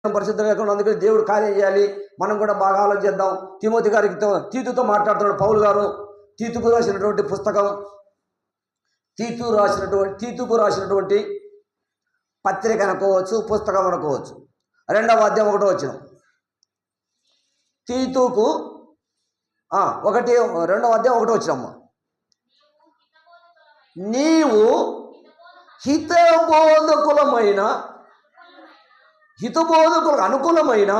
పరిశుద్ధం లేకుండా, అందుకని దేవుడు కార్యం చేయాలి, మనం కూడా బాగా ఆలోచిద్దాం. తిమోతి గారికి తీతుతో మాట్లాడుతున్నాడు పౌలు గారు. తీతుకు రాసినటువంటి పుస్తకం, తీతుకు రాసినటువంటి పత్రిక అనుకోవచ్చు, పుస్తకం అనుకోవచ్చు. 2వ అధ్యాయం 1వ వచనం. తీతుకు 2వ అధ్యాయం 1వ వచనం. నీవు హితబోధకులకు అనుకూలమైన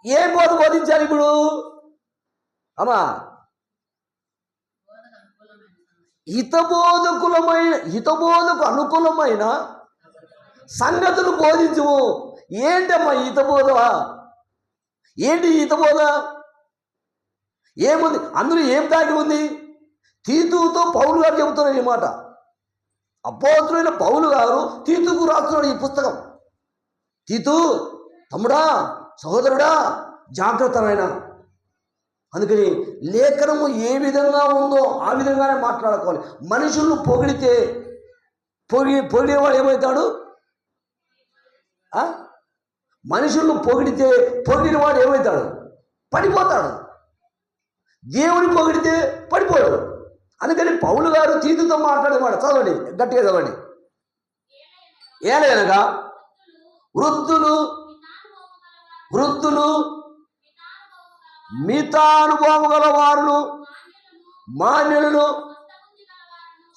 ఏ బోధ బోధించాలి ఇప్పుడు? అమ్మా, హితబోధకు అనుకూలమైన సంగతులు బోధించము. ఏంటమ్మా హితబోధ? ఏంటి హితబోధ? ఏముంది అందులో? ఏం దాగి ఉంది? తీతుతో పౌలు గారు చెబుతున్నారు ఈ మాట. అపోస్తులైన పౌలు గారు తీతుకు రాస్తున్నాడు ఈ పుస్తకం. తీతు తమ్ముడా, సహోదరుడా, జాగ్రత్త నాయనా. అందుకని లేఖనము ఏ విధంగా ఉందో ఆ విధంగానే మాట్లాడుకోవాలి. మనుషులను పొగిడేవాడు ఏమవుతాడు? మనుషులను పొగిడినవాడు ఏమవుతాడు? పడిపోతాడు. దేవుని పొగిడితే పడిపోయాడు. అందుకని పౌలు గారు తీతుతో మాట్లాడేవాడు. చదవండి, గట్టిగా చదవండి. ఏలైనగా వృద్ధులు మితానుభవం గల వారును, మాన్యులను,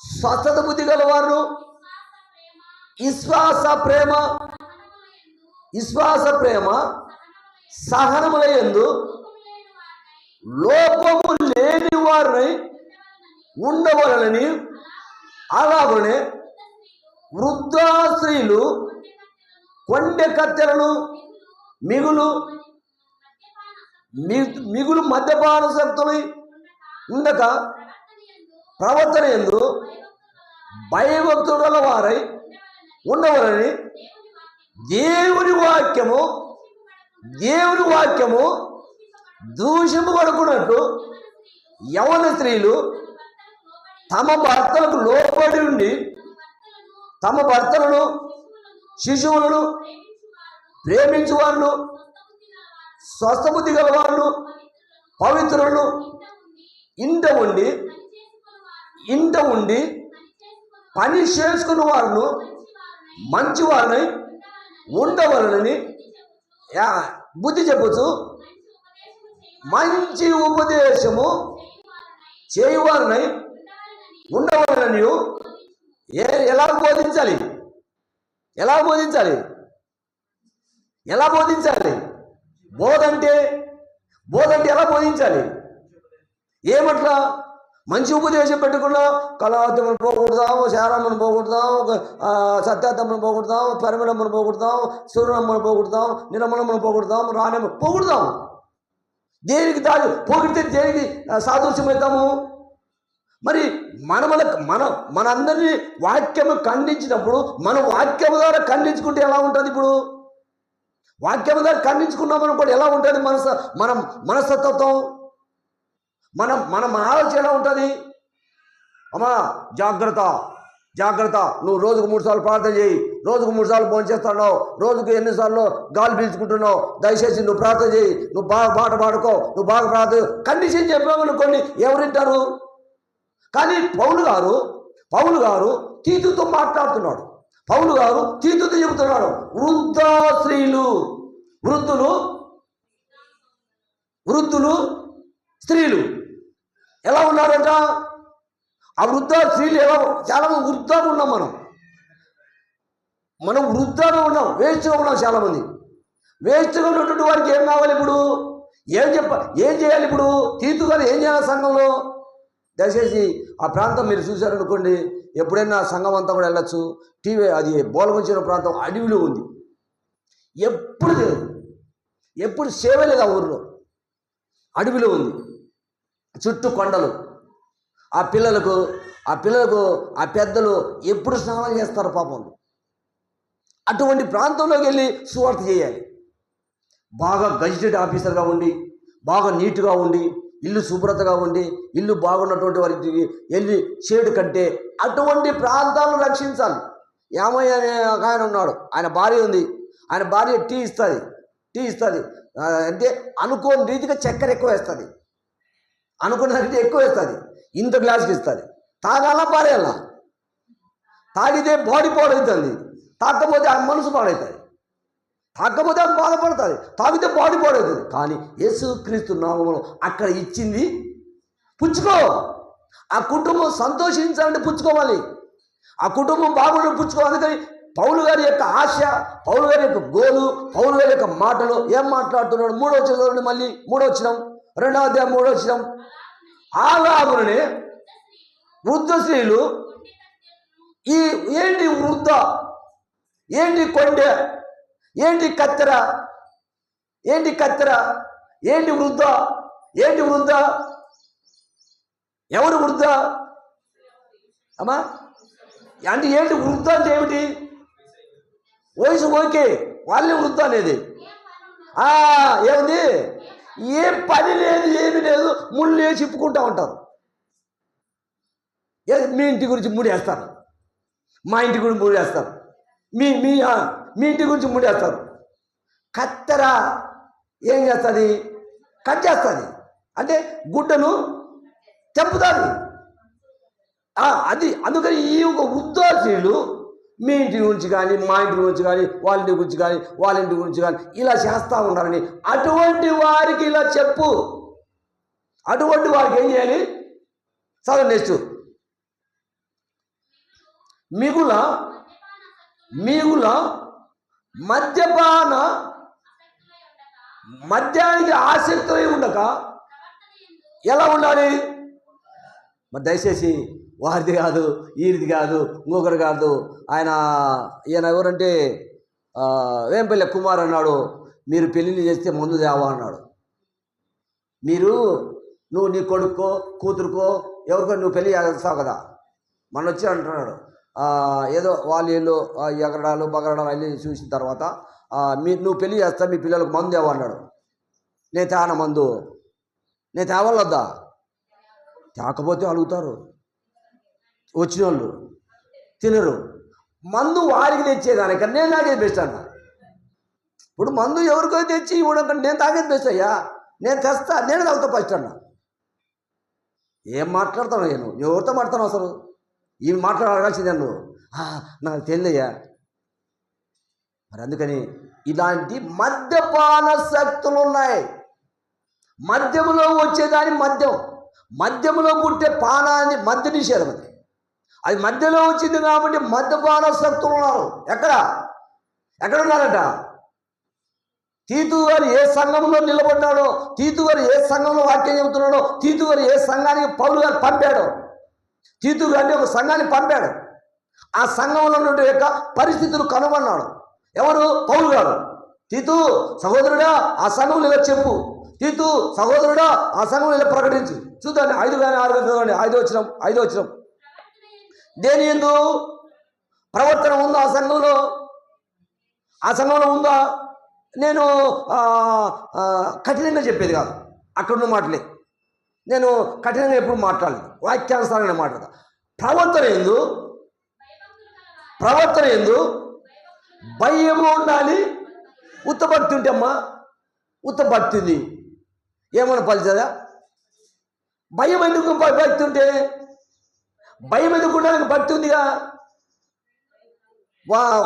స్వస్థత బుద్ధి గలవారును, విశ్వాస ప్రేమ సహనములయందు లోపము లేని వారిని ఉండవలనని, అలాగనే వృద్ధ స్త్రీలు కొండె కత్తెలను మిగులు మద్యపానసక్తులై ఉండక ప్రవర్తన యందు భయభక్తులు గల వారై ఉండవలని దేవుని వాక్యము దూషింపబడుకున్నట్టు యవన స్త్రీలు తమ భర్తలకు లోబడి ఉండి, తమ భర్తలను, శిశువులను ప్రేమించువారును, స్వస్థబుద్ధి గలవారును, పవిత్రులను, ఇంట ఉండి పని చేసుకున్న వారును మంచివారిని ఉండవలనని బుద్ధి చెప్పచ్చు. మంచి ఉపదేశము చేయువారిని ఉండవలనని ఎలా బోధించాలి? బోధ అంటే ఎలా బోధించాలి? ఏమట్లా? మంచి ఉపదేశం పెట్టుకున్నాం, కళాత్మను పోగొడతాము, శారమ్మను పోగొడతాం, సత్యాత్మను పోగొడతాం, పరిమళమ్మను పోగొడతాం, సూర్యమ్మను పోగొడతాం, నిరమలమ్మను పోగొడతాం, రాణమ్మను పోగొడతాం. దేనికి దాని పోగొడితే దేనికి సాదృశ్యమవుతాము? మరి మనందరినీ వాక్యము ఖండించినప్పుడు మన వాక్యము ద్వారా ఖండించుకుంటే ఎలా ఉంటుంది? ఇప్పుడు వాక్యము ద్వారా ఖండించుకున్నాం అనుకోండి, ఎలా ఉంటుంది మన మనస్తత్వం, మన ఆలోచన ఎలా ఉంటుంది? అమ్మా జాగ్రత్త, నువ్వు రోజుకు 3 సార్లు ప్రార్థన చేయి, రోజుకు 3 సార్లు భోజనం చేస్తున్నావు, రోజుకు ఎన్నిసార్లు గాలి పీల్చుకుంటున్నావు, దయచేసి నువ్వు ప్రార్థన చేయి, నువ్వు బాగా పాట పాడుకో, నువ్వు బాగా ప్రార్థన కండిషన్ చెప్పామనుకోండి, ఎవరింటారు? కానీ పౌలు గారు తీతుతో మాట్లాడుతున్నాడు. పౌలు గారు తీతుతో చెబుతున్నాడు, వృద్ధులు స్త్రీలు ఎలా ఉన్నారంట? ఆ వృద్ధ స్త్రీలు ఎలా? చాలా మంది వృద్ధాగా ఉన్నాం. మనం వృద్ధాగా ఉన్నాం, వేస్ట్గా ఉన్నాం. చాలామంది వేస్ట్గా ఉన్నటువంటి వారికి ఏం కావాలి? ఇప్పుడు ఏం చేయాలి? ఇప్పుడు తీతు గారు ఏం చేయాలి సంఘంలో? దయచేసి ఆ ప్రాంతం మీరు చూశారనుకోండి, ఎప్పుడైనా సంఘం అంతా కూడా వెళ్ళచ్చు. అది బోలమంచిన ప్రాంతం అడవిలో ఉంది. ఎప్పుడు సేవ లేదు ఆ ఊరిలో. అడవిలో ఉంది, చుట్టూ కొండలు. ఆ పిల్లలకు ఆ పెద్దలు ఎప్పుడు స్నానం చేస్తారు పాపం. అటువంటి ప్రాంతంలోకి వెళ్ళి సువార్త చేయాలి. బాగా గజిటెడ్ ఆఫీసర్గా ఉండి, బాగా నీట్గా ఉండి, ఇల్లు శుభ్రతగా ఉండి, ఇల్లు బాగున్నటువంటి వారికి వెళ్ళి చేడు కంటే అటువంటి ప్రాంతాలను రక్షించాలి. యామయ్య అనే ఆయన ఉన్నాడు, ఆయన భార్య ఉంది. ఆయన భార్య టీ ఇస్తుంది అంటే అనుకోని రీతిగా చక్కెర ఎక్కువ వేస్తుంది, అనుకున్న రీతి ఎక్కువ వేస్తుంది, ఇంత గ్లాసుకి ఇస్తుంది. తాగాల పారేయాల, తాగితే బాడీ పాడవుతుంది, తాగకపోతే ఆ మనసు పాడవుతుంది, తాగకపోతే అది బాధపడుతుంది, తాగితే బాడీ పాడవుతుంది. కానీ యేసుక్రీస్తు నామములో అక్కడ ఇచ్చింది పుచ్చుకో. ఆ కుటుంబం సంతోషించాలంటే పుచ్చుకోవాలి, ఆ కుటుంబం బాగుండే పుచ్చుకోవాలి. అందుకని పౌలు గారి యొక్క ఆశ, పౌలు గారి యొక్క గోలు, పౌలు గారి యొక్క మాటలు ఏం మాట్లాడుతున్నాడు? 3వ వచనం, మళ్ళీ 3వ వచనం, 2వ అధ్యాయం 3వ వచనం. అలాగునే వృద్ధ స్త్రీలు ఈ ఏంటి వృద్ధ, ఏంటి కొండె, ఏంటి కత్తెర, ఏంటి కత్తెర, ఏంటి వృద్ధ, ఏంటి వృద్ధ, ఎవరు వృద్ధ అమ్మా? అంటే ఏంటి వృద్ధ అంటే ఏమిటి? వయసు ఓకే, వాళ్ళే వృద్ధ అనేది. ఏముంది? ఏం పని లేదు, ఏమి లేదు, ముళ్ళే చెప్పుకుంటూ ఉంటారు. మీ ఇంటి గురించి ముడేస్తారు, మా ఇంటి గురించి ముడేస్తారు, మీ మీ మీ ఇంటి గురించి ముడేస్తారు. కత్తెర ఏం చేస్తుంది? కట్ చేస్తుంది, అంటే గుడ్డను తెంపుతుంది. అది అందుకని ఈ ఒక వృద్ధాశ్రీలు మీ ఇంటి గురించి కానీ, మా ఇంటి గురించి కానీ, వాళ్ళ ఇంటి గురించి కానీ, వాళ్ళ ఇంటి గురించి కానీ ఇలా చేస్తూ ఉన్నారని అటువంటి వారికి ఇలా చెప్పు. అటువంటి వారికి ఏం చేయాలి? చదువు నెక్స్ట్. మిగుల మద్యానికి ఆసక్తి ఉండక ఎలా ఉండాలి? మరి దయచేసి వారిది కాదు, వీరిది కాదు, ఇంకొకరు కాదు. ఈయన ఎవరంటే వేంపల్లి కుమార్ అన్నాడు, మీరు పెళ్ళిళ్ళు చేస్తే మందు తేవా అన్నాడు. నువ్వు నీ కొడుకో కూతురుకో ఎవరికో నువ్వు పెళ్ళి చేస్తావు కదా, మన వచ్చి అంటున్నాడు. ఏదో వాళ్ళు ఎగరడాలు బగరడాలు అన్నీ చూసిన తర్వాత నువ్వు పెళ్ళి చేస్తా, మీ పిల్లలకు మందు తేవా అన్నాడు. నేను తేన మందు, నేను తేవాలొద్దా? తేకపోతే అడుగుతారు, వచ్చిన వాళ్ళు తినరు. మందు వారికి తెచ్చేదానికన్నా నేను తాగేది బెస్ట్ అన్న. ఇప్పుడు మందు ఎవరికో తెచ్చి ఇవ్వడం నేను తాగేది బెస్ట్ అయ్యా, నేను తెస్తా, నేను తాగుతా ఫస్ట్ అన్న. ఏం మాట్లాడతాను నేను? ఎవరితో మాట్లాడతాను అసలు? ఇవి మాట్లాడాల్సిందే నువ్వు. నాకు తెలియదయ్యా. మరి అందుకని ఇలాంటి మద్యపాన శక్తులు ఉన్నాయి. మద్యములో వచ్చేదాని మద్యములో పుట్టే పానాన్ని మద్య నిషేధం. అది మధ్యలో వచ్చింది కాబట్టి మద్యపాన శక్తులు ఉన్నారు. ఎక్కడ ఉన్నారట? తీతు గారు ఏ సంఘంలో నిలబడ్డాడో, తీతు గారు ఏ సంఘంలో వాక్యం చెబుతున్నాడో, తీతు గారు ఏ సంఘానికి పౌలు గారు పంపాడో, తీతు గారిని ఒక సంఘాన్ని పంపాడు. ఆ సంఘంలో ఉన్న యొక్క పరిస్థితులు కనుగొన్నాడు. ఎవరు? పౌలు గారు. తీతు సహోదరుడా ఆ సంఘంలో ఇలా చెప్పు, తీతు సహోదరుడా ఆ సంఘంలో ఇలా ప్రకటించు. చూద్దాం 5 కానీ 6 కానీ చదవండి. 5వ వచనం. దేని యందు ప్రవర్తన ఉందో ఆ సంఘంలో ఉందా? నేను కఠినంగా చెప్పేది కాదు, అక్కడున్న మాటలే. నేను కఠినంగా ఎప్పుడు మాట్లాడలేదు, వాక్యానుసారంగా మాట్లాడతా. ప్రవర్తన ఎందు భయము ఉండాలి. ఉత్తభక్తి ఉంటే అమ్మా, ఉత్తభక్తి ఉంది ఏమన్నా పలిచదా? భయం ఎందుకు? భక్తి ఉంటే భయం ఎందుకు ఉండడానికి? భక్తి ఉందిగా.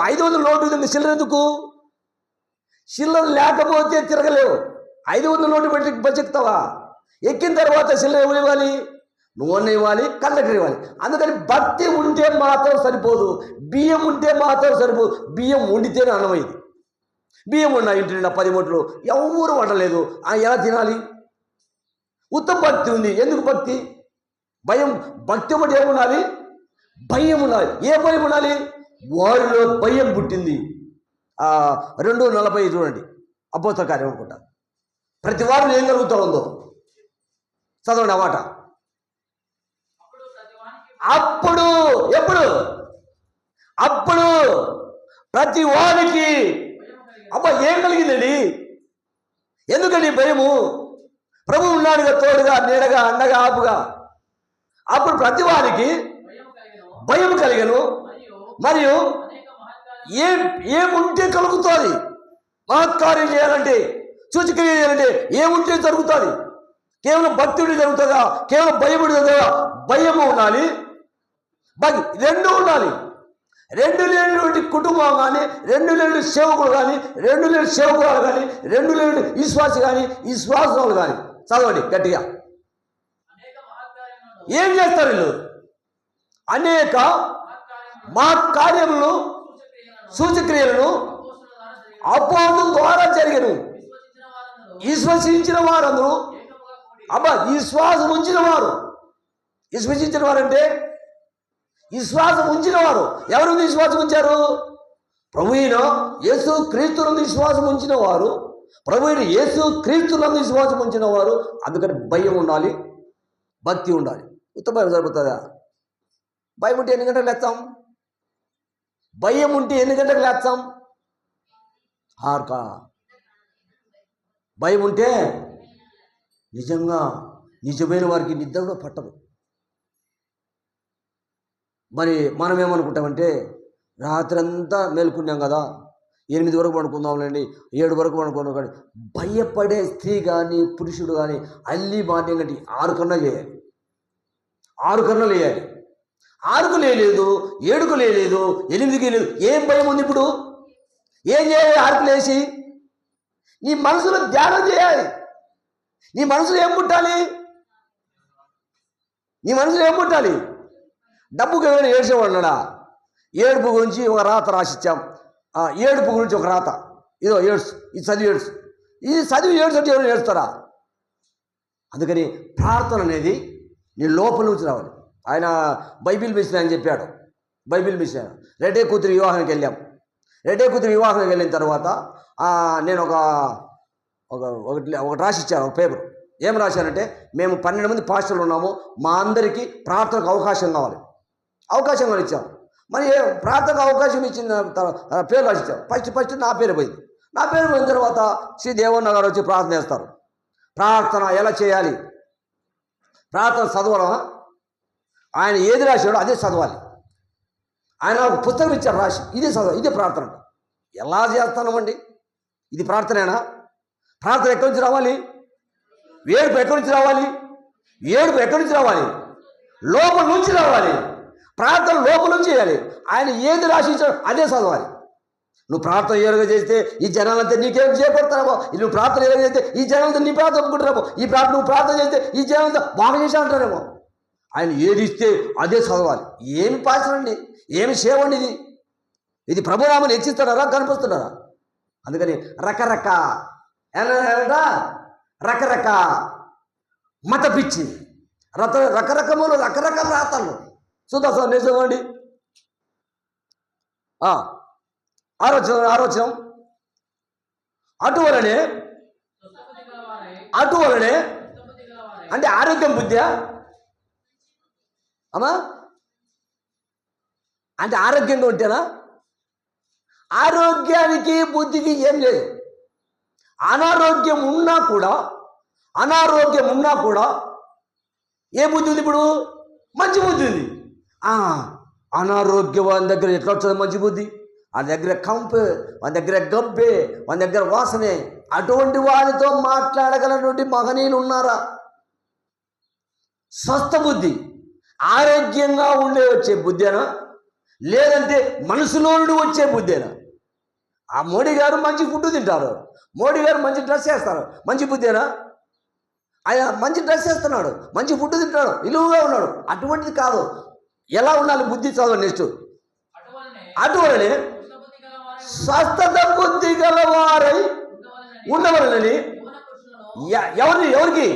500 నోటు ఉంది, చిల్లర ఎందుకు? చిల్లర లేకపోతే తిరగలేవు. 500 నోటు పెట్టి బతుకుతావా? ఎక్కిన తర్వాత చిల్లర ఎవరు ఇవ్వాలి? నువ్వన్న ఇవ్వాలి, కండక్టర్ ఇవ్వాలి. అందుకని భక్తి ఉంటే మాత్రం సరిపోదు, బియ్యం ఉంటే మాత్రం సరిపోదు. బియ్యం వండితేనే అన్నమైంది. బియ్యం ఉన్నా ఇంటి నిండా 10 మూటలు, ఎవరు వండలేదు, ఎలా తినాలి? ఉత్త భక్తి ఉంది. ఎందుకు భక్తి? భక్తి ఒకటి ఏముండాలి? భయం ఉండాలి. ఏ భయం ఉండాలి? వారిలో భయం పుట్టింది. 2:40 చూడండి, అపోస్తల కార్యం అనుకుంటా. ప్రతి వారిలో ఏం జరుగుతూ ఉందో చదవండి ఆ మాట. అప్పుడు ప్రతి వారికి ఏం కలిగిందండి? ఎందుకండి భయము? ప్రభు ఉన్నాడుగా, తోడుగా, నీడగా, అండగా, ఆపుగా. అప్పుడు ప్రతి వారికి భయం కలిగను. మరియు ఏముంటే కలుగుతుంది? మహత్కార్యం చేయాలంటే, సూచక్రియ చేయాలంటే ఏముంటే జరుగుతుంది? కేవలం భక్తుడి జరుగుతుందా? కేవలం భయముడి జరుగుతుందా? భయము ఉండాలి, రెండు ఉండాలి. రెండు లేనటువంటి కుటుంబం కానీ, రెండు లేని సేవకులు కానీ, రెండు లేని సేవకురాలు కానీ, రెండు లేని విశ్వాసి కానీ, విశ్వాసాలు కానీ. చదవండి గట్టిగా. ఏం చేస్తారు వీళ్ళు? అనేక మహత్కార్యములను, సూచక్రియలను అపోస్తుల ద్వారా జరిగను. విశ్వసించిన వారందరూ, విశ్వాసం ఉంచిన వారు. విశ్వసించిన వారంటే విశ్వాసం ఉంచిన వారు. ఎవరు విశ్వాసం ఉంచారు? ప్రభువైన యేసు క్రీస్తునందు విశ్వాసం ఉంచిన వారు, ప్రభువైన యేసు క్రీస్తునందు విశ్వాసం ఉంచిన వారు. అందుకని భయం ఉండాలి, భక్తి ఉండాలి. భయం సరిపోతుందా? భయం ఉంటే ఎన్ని గంటలకు లేస్తాం? భయం ఉంటే ఎన్ని గంటలకు లేస్తాం? భయం ఉంటే నిజమైన వారికి నిద్ర కూడా పట్టదు. మరి మనం ఏమనుకుంటామంటే, రాత్రంతా మేలుకున్నాం కదా, 8 వరకు పడుకుందాంలేండి, 7 వరకు పడుకున్నాం. కానీ భయపడే స్త్రీ కానీ పురుషుడు కానీ అల్లి మార్నింగ్ అంటే 6 కన్నా చేయాలి, 6 కన్నా లేయాలి. 6కు లేదు, 7కు లేదు, 8కి లేదు. ఏం భయం ఉంది ఇప్పుడు? ఏం చేయాలి? 6కు లేచి నీ మనసులో ధ్యానం చేయాలి. నీ మనసులో ఏం పుట్టాలి? నీ మనసులో ఏం పుట్టాలి? డబ్బుకి ఏమైనా ఏడ్చేవాడున్నాడా? ఏడుపు గురించి ఒక రాత రాసిచ్చాం. ఏడుపు గురించి ఒక రాత, ఇదో ఏడ్స్, ఇది చదివి ఏడ్స్, ఇది చదివి ఏడ్స్ అంటే ఎవరు ఏడుస్తారా? అందుకని ప్రార్థన అనేది నీ లోపల నుంచి రావాలి. ఆయన బైబిల్ మిషన్ అని చెప్పాడు. బైబిల్ మిషన్ రెడ్డే కూతురు వివాహానికి వెళ్ళాం. రెడ్డే కూతురు వివాహానికి వెళ్ళిన తర్వాత నేను ఒకటి రాసిచ్చాను, ఒక పేపర్. ఏం రాశానంటే, మేము 12 మంది పాస్టర్లు ఉన్నాము, మా అందరికీ ప్రార్థనకు అవకాశం కావాలి. అవకాశం కూడా ఇచ్చాం. మరి ప్రార్థనకు అవకాశం ఇచ్చిన పేరు రాసిచ్చాం. ఫస్ట్ నా పేరు పోయింది. నా పేరు పోయిన తర్వాత శ్రీ దేవన్న గారు వచ్చి ప్రార్థన చేస్తారు. ప్రార్థన ఎలా చేయాలి? ప్రార్థన చదవడం, ఆయన ఏది రాశాడో అదే చదవాలి. ఆయన ఒక పుస్తకం ఇచ్చారు రాసి, ఇదే చదవాలి, ఇదే ప్రార్థన. ఎలా చేస్తామండి? ఇది ప్రార్థనేనా? ప్రార్థన ఎక్కడి నుంచి రావాలి? ఏడుపు ఎక్కడి నుంచి రావాలి? ఏడుపు ఎక్కడి నుంచి రావాలి? లోపల నుంచి రావాలి. ప్రార్థన లోపల నుంచి చేయాలి. ఆయన ఏది రాసించాడో అదే చదవాలి. నువ్వు ప్రార్థన ఏరుగా చేస్తే ఈ జనాలంతా నీకేం చేపడతారేమో, నువ్వు ప్రార్థన ఏరుగా చేస్తే ఈ జనాలంతా నీ ప్రార్థన ఒప్పుకుంటారేమో, నువ్వు ప్రార్థన చేస్తే ఈ జనాలంతా బాగా చేసి అంటారేమో. ఆయన ఏది ఇస్తే అదే చదవాలి. ఏమి పాచనండి, ఏమి సేవండి ఇది? ఇది ప్రభునామని హెచ్చిస్తున్నారా, కనిపిస్తున్నారా? అందుకని రకరక మత పిచ్చి, రకరకములు రకరకాల రాతలు చూద్దాం సార్. నిజమండి. ఆలోచన అటువలనే అంటే ఆరోగ్యం బుద్ధ్యా అమ్మా? అంటే ఆరోగ్యంగా ఉంటేనా? ఆరోగ్యానికి బుద్ధికి ఏం లేదు. అనారోగ్యం ఉన్నా కూడా ఏ బుద్ధి ఉంది ఇప్పుడు? మంచి బుద్ధి ఉంది. అనారోగ్యం వాని దగ్గర ఎట్లా వస్తుంది మంచి బుద్ధి? వాని దగ్గర కంపు, వాని దగ్గర గబ్బే, వాని దగ్గర వాసనే. అటువంటి వారితో మాట్లాడగలటువంటి మహనీయులు ఉన్నారా? స్వస్థ బుద్ధి, ఆరోగ్యంగా వచ్చే బుద్ధేనా, లేదంటే మనసులో నుండి వచ్చే బుద్ధేనా? ఆ మోడీ గారు మంచి ఫుడ్ తింటారు, మోడీ గారు మంచి డ్రెస్ వేస్తారు, మంచి బుద్ధేనా? ఆయన మంచి డ్రెస్ వేస్తున్నాడు, మంచి ఫుడ్ తింటాడు, విలువగా ఉన్నాడు. అటువంటిది కాదు. ఎలా ఉండాలి బుద్ధి? చదవండి నెక్స్ట్. అటువలనే స్వస్థత బుద్ధి గలవారై ఉండవలనని. ఎవరికి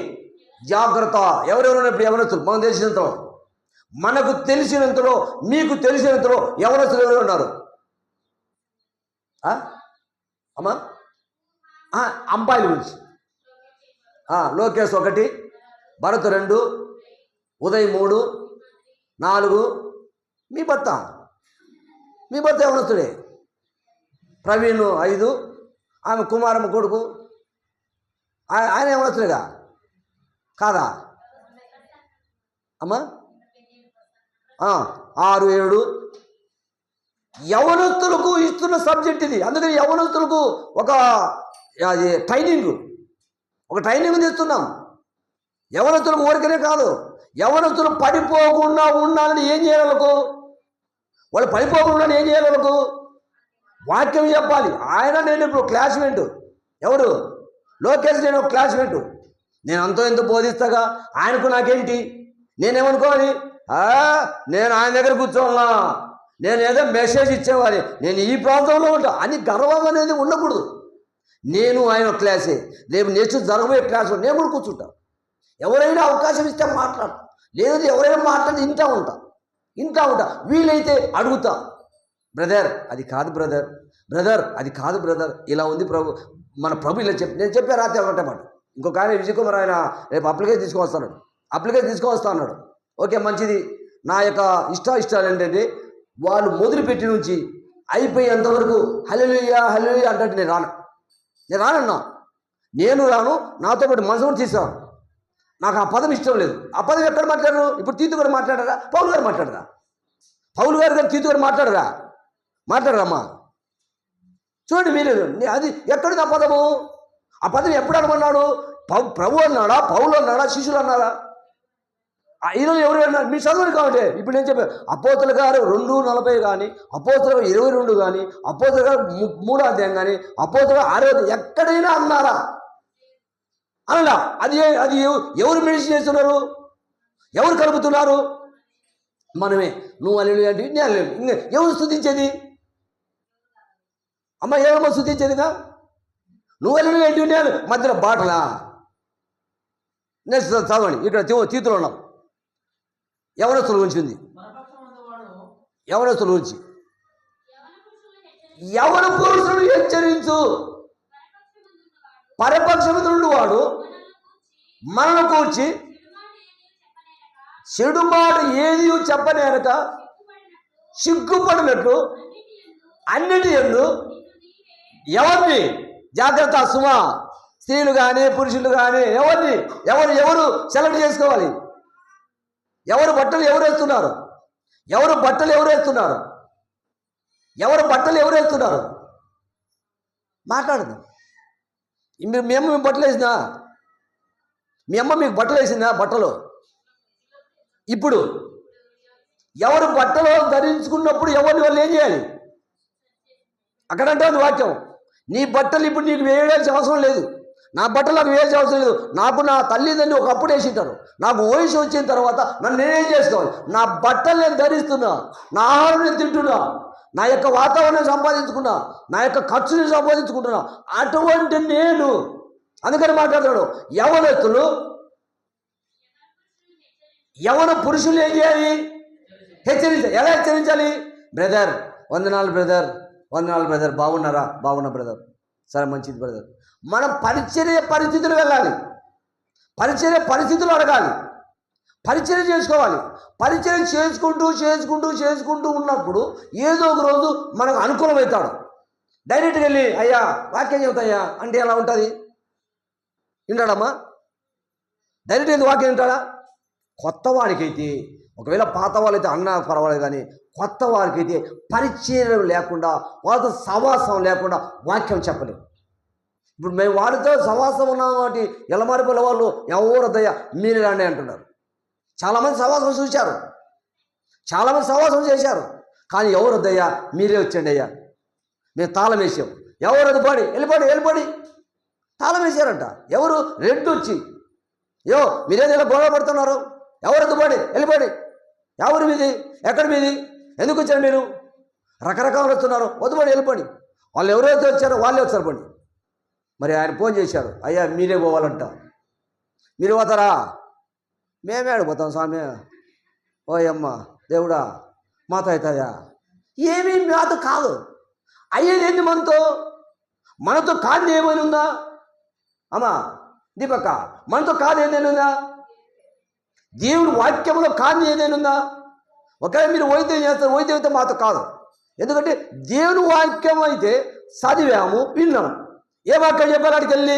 జాగ్రత్త? ఎవరెవరున్నప్పుడు ఎవరొస్తారు? మనకు తెలిసినంతలో మీకు తెలిసినంతలో ఎవరొస్తారు? ఎవరు ఉన్నారు అమ్మా? అంపాయిల గురించి లోకేష్ 1, భరత్ 2, ఉదయ్ 3, 4. మీ భర్త ఎవరొస్తుడే? ప్రవీణ్ 5, ఆమె కుమారమ్మ కొడుకు, ఆయన ఎవరొస్తులేగా కాదా అమ్మా? 6, 7. యవనస్తులకు ఇస్తున్న సబ్జెక్ట్ ఇది. అందుకని యవనస్తులకు ఒక ట్రైనింగ్ ఇస్తున్నాం. యవనస్తులకు ఊరికనే కాదు, యవనస్తులు పడిపోకుండా ఉండాలని ఏం చేయాలి వాళ్ళు పడిపోకుండా ఏం చేయాలి వాక్యం చెప్పాలి. నేను ఇప్పుడు క్లాస్మేట్, ఎవరు లోకేష్, నేను ఒక క్లాస్మేట్, నేను అంతో ఎంతో బోధిస్తాగా, ఆయనకు నాకేంటి, నేనేమనుకోవాలి, నేను ఆయన దగ్గర కూర్చోవాలా, నేను ఏదో మెసేజ్ ఇచ్చేవాడి, నేను ఈ ప్రాంతంలో ఉంటా అని గర్వం అనేది ఉండకూడదు. నేను ఆయన క్లాసే, రేపు నెక్స్ట్ జరగబోయే క్లాసులో నేను కూడా కూర్చుంటా. ఎవరైనా అవకాశం ఇస్తే మాట్లాడు, లేదు ఎవరైనా మాట్లాడి వింటా ఉంటా, వీలైతే అడుగుతా, బ్రదర్ అది కాదు బ్రదర్ అది కాదు బ్రదర్, ఇలా ఉంది మన ప్రభు ఇలా నేను చెప్పే రాత్రి ఒకటే మాట. ఇంకొక ఆయన విజయ్ కుమార్, ఆయన రేపు అప్లికేషన్ తీసుకొస్తా అన్నాడు. ఓకే, మంచిది. నా యొక్క ఇష్టాలు ఏంటంటే వాళ్ళు మొదలుపెట్టి నుంచి అయిపోయేంతవరకు హల్లెలూయా అంటే నేను రానన్నా, నేను రాను, నాతో పాటు మనసు కూడా తీసుకురాను. నాకు ఆ పదం ఇష్టం లేదు. ఆ పదం ఎక్కడ మాట్లాడరు? ఇప్పుడు తీతు గారు మాట్లాడరా, పౌలు గారు మాట్లాడరా? పౌలు గారు తీతు గారు మాట్లాడరమ్మా. చూడండి మీరు, అది ఎక్కడిది ఆ పదము? ఆ పదం ఎప్పుడు అనమన్నాడు? ప్రభు అన్నాడా, పౌలు అన్నాడా, శిష్యులు అన్నారా? ఈరోజు ఎవరు అన్నారు? మీరు చదవండి. కాబట్టి ఇప్పుడు నేను చెప్పాను, అపోస్తలుల గారు 2:40 కానీ, అపోస్తలుల గారు 22 కానీ, అపోస్తలుల గారు 3వ అధ్యాయం కానీ, అపోస్తలుల గారు 6వ ఎక్కడైనా అన్నారా? అనలా. అది ఎవరు మెడిసిన్ చేస్తున్నారు? ఎవరు కలుపుతున్నారు? మనమే. నువ్వు అల్లేలు అంటే నేను అల్లేలు. ఎవరు స్తుతించేది? అమ్మ ఏమో స్తుతించేదిగా. నువ్వు అల్లేలు ఏంటి, నేను మధ్యలో బాటలా. నెక్స్ట్ చదవండి, ఇక్కడ తీతులు ఉన్నాం. యవనస్తుల గురించి ఉంది. యవనస్తుల గురించి, యవన పురుషుడు హెచ్చరించు, పరపక్షముందు వాడు మనను కూర్చి చెడు మాట ఏది చెప్పనేనక సిగ్గుపడినట్లు అన్నిటి యందు ఎవరిని, జాగ్రత్త సుమా, స్త్రీలు కానీ పురుషులు కానీ ఎవరు సెలెక్ట్ చేసుకోవాలి. ఎవరు బట్టలు ఎవరు వేస్తున్నారు? ఎవరు బట్టలు ఎవరు వేస్తున్నారు? మాట్లాడదు. మీ అమ్మ మీకు బట్టలు వేసిందా? మీ అమ్మ మీకు బట్టలు వేసిందా? బట్టలు ఇప్పుడు ఎవరు బట్టలు ధరించుకున్నప్పుడు ఎవరిని వాళ్ళు ఏం చేయాలి? అక్కడంటే వాక్యం, నీ బట్టలు ఇప్పుడు నీకు వేయాల్సిన అవసరం లేదు, నా బట్టలు నాకు వేయాల్సిన అవసరం లేదు. నాకు నా తల్లిదండ్రులు ఒకప్పుడు వేసింటారు, నాకు వయసు వచ్చిన తర్వాత నన్ను నేనేం చేసుకోవాలి? నా బట్టలు నేను ధరిస్తున్నా, నా ఆహారం నేను తింటున్నా, నా యొక్క వాతావరణం సంపాదించుకున్నా, నా యొక్క ఖర్చుని సంపాదించుకుంటున్నా. అటువంటి నేను అందుకని మాట్లాడుతున్నాడు. యవన పురుషులు ఏం చేయాలి? హెచ్చరించాలి. ఎలా హెచ్చరించాలి? బ్రదర్ వందనాలు బ్రదర్, బాగున్నా బ్రదర్, సరే మంచిది బ్రదర్. మనం పరిచర్య పరిస్థితులు వెళ్ళాలి, పరిచర్య పరిస్థితులు అడగాలి, పరిచర్య చేసుకోవాలి. పరిచర్య చేసుకుంటూ ఉన్నప్పుడు ఏదో ఒక రోజు మనకు అనుకూలమవుతాడు. డైరెక్ట్గా వెళ్ళి అయ్యా వాక్యం చెబుతాయ్యా అంటే ఎలా ఉంటుంది? వింటాడమ్మా? డైరెక్ట్గా వెళ్ళి వాక్యం వింటాడా? కొత్త వాడికైతే, ఒకవేళ పాత వాళ్ళైతే అన్నా పర్వాలేదు, కానీ కొత్త వారికైతే పరిచర్య లేకుండా, వాళ్ళతో సహవాసం లేకుండా వాక్యం చెప్పలేము. ఇప్పుడు మేము వాడితో సహవాసం ఉన్నాం కాబట్టి ఎలమారి పిల్ల వాళ్ళు ఎవరదయ్యా మీరే రండి అంటున్నారు. చాలామంది సహవాసం చూశారు, చాలామంది సహవాసం చేశారు, కానీ ఎవరొద్దయ్యా మీరే వచ్చండి అయ్యా, మేము తాళం వేసాం. ఎవరది పడి వెళ్ళిపడి తాళం వేసారంట. ఎవరు? రెడ్డి వచ్చి, మీరేది ఇలా గొడవ పడుతున్నారు, ఎవరది పడి వెళ్ళిపడి, ఎవరు మీది, ఎక్కడ మీది, ఎందుకు వచ్చారు మీరు, రకరకాలు వస్తున్నారు, వద్దుపడి వెళ్ళిపడి. వాళ్ళు ఎవరైతే వచ్చారో వాళ్ళే వచ్చారు పండి. మరి ఆయన ఫోన్ చేశారు, అయ్యా మీరే పోవాలంట. మీరు పోతారా? మేమే ఆడిపోతాం స్వామి. ఓయమ్మ దేవుడా మాతో అవుతాయా? ఏమీ మాతో కాదు. అయ్యేదేంటి మనతో కాదు ఏమైనా ఉందా? అమ్మా దీపక్క, మనతో కాదు ఏదైనా ఉందా? దేవుడు వాక్యంలో కాదు ఏదైనా ఉందా? ఒకవేళ మీరు వైద్యం చేస్తారు, వైద్యం అయితే మాతో కాదు. ఎందుకంటే దేవుని వాక్యం అయితే చదివాము, విన్నాము. ఏ వాక్యం చెప్పారు? అక్కడికి వెళ్ళి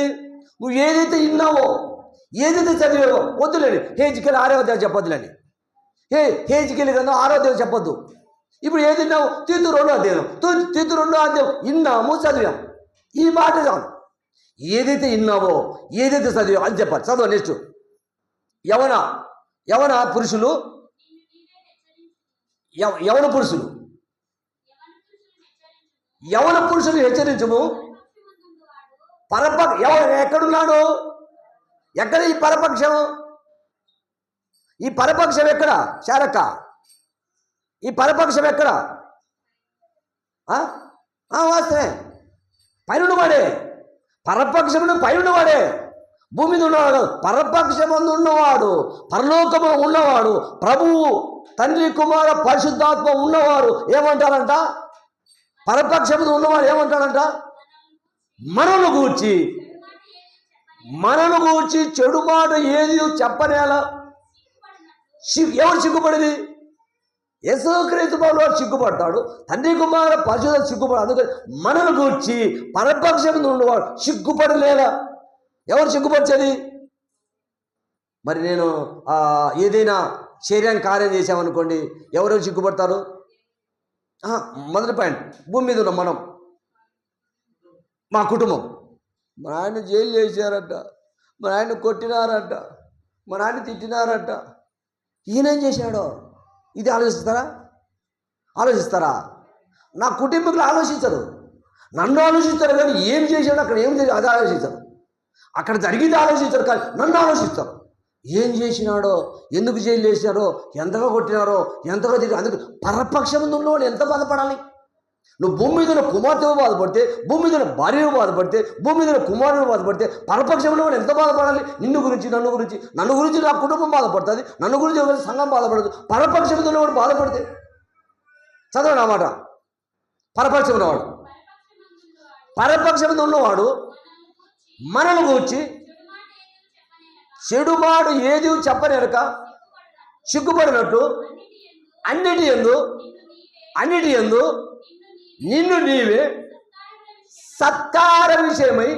నువ్వు ఏదైతే విన్నావో, ఏదైతే చదివావో వద్దులేండి. హేజ్కేల్ 6వ అధ్యాయం చెప్పొద్దులేండి. హేజ్కేల్ గ్రంథం 6వ అధ్యాయం చెప్పొద్దు. ఇప్పుడు ఏది తిన్నావు? తీతు 2వ అధ్యాయం, తీతు 2వ అధ్యాయం విన్నాము, చదివాం. ఈ మాట చాలు. ఏదైతే విన్నావో, ఏదైతే చదివావు అని చెప్పాలి. చదవ నెక్స్ట్. యవన పురుషులు, యవన పురుషులు హెచ్చరించము. ఎక్కడున్నాడు? ఎక్కడ ఈ పరపక్షం? ఈ పరపక్షం ఎక్కడ శారక్క? ఈ పరపక్షం ఎక్కడ? వాస్తవే, పైన వాడే పరపక్షమును, పైన వాడే భూమి మీద ఉన్నవాడు, పరపక్షమందు ఉన్నవాడు, పరలోకము ఉన్నవాడు, ప్రభువు తండ్రి కుమార పరిశుద్ధాత్మ ఉన్నవారు ఏమంటారంట? పరపక్షమును ఉన్నవాడు ఏమంటాడంట? మనను గూర్చి చెడు మాట ఏది చెప్పనేలా. ఎవరు సిగ్గుపడేది? యేసుక్రీస్తు ప్రభువు సిగ్గుపడతాడు, తండ్రి కుమార పరిశుద్ధ సిగ్గుపడు. అందుకని మనను గూర్చి పరపక్షమును ఉన్నవాడు సిగ్గుపడలేదా? ఎవరు సిగ్గుపరిచేది? మరి నేను ఏదైనా శరీరాన్ని కార్యం చేశామనుకోండి, ఎవరెవరు సిగ్గుపడతారు? మొదటి పాయింట్, భూమి మీద ఉన్న మనం, మా కుటుంబం. మా ఆయన జైలు చేశారట, మా ఆయన కొట్టినారట, మా ఆయన తిట్టినారట. ఈయనేం చేశాడో ఇది ఆలోచిస్తారా? నా కుటుంబీకులు ఆలోచించరు, నన్ను ఆలోచిస్తారు. కానీ ఏం చేశాడో, అక్కడ ఏం చేసి అది ఆలోచించరు. అక్కడ జరిగింది ఆలోచించరు, కానీ నన్ను ఆలోచిస్తారు. ఏం చేసినాడో, ఎందుకు జైలు చేసినారో, ఎంతగా కొట్టినారో, ఎంతగా తిరిగి. అందుకు పరపక్షం ఉన్నవాడు ఎంత బాధపడాలి? నువ్వు భూమి మీద కుమార్తెవు బాధపడితే, భూమి మీద భార్యవు బాధపడితే, భూమి మీద కుమారుడు బాధపడితే, పరపక్షంలో వాడు ఎంత బాధపడాలి? నన్ను గురించి నా కుటుంబం బాధపడుతుంది, నన్ను గురించి సంఘం బాధపడదు. పరపక్షంలో వాడు బాధపడితే చదవండి ఆ మాట. పరపక్షం ఉన్నవాడు మనను గూర్చి చెడు మాట ఏది చెప్పనేరక సిగ్గుపడినట్టు అన్నిటి యందు నిన్ను నీవే సత్కార విషయమై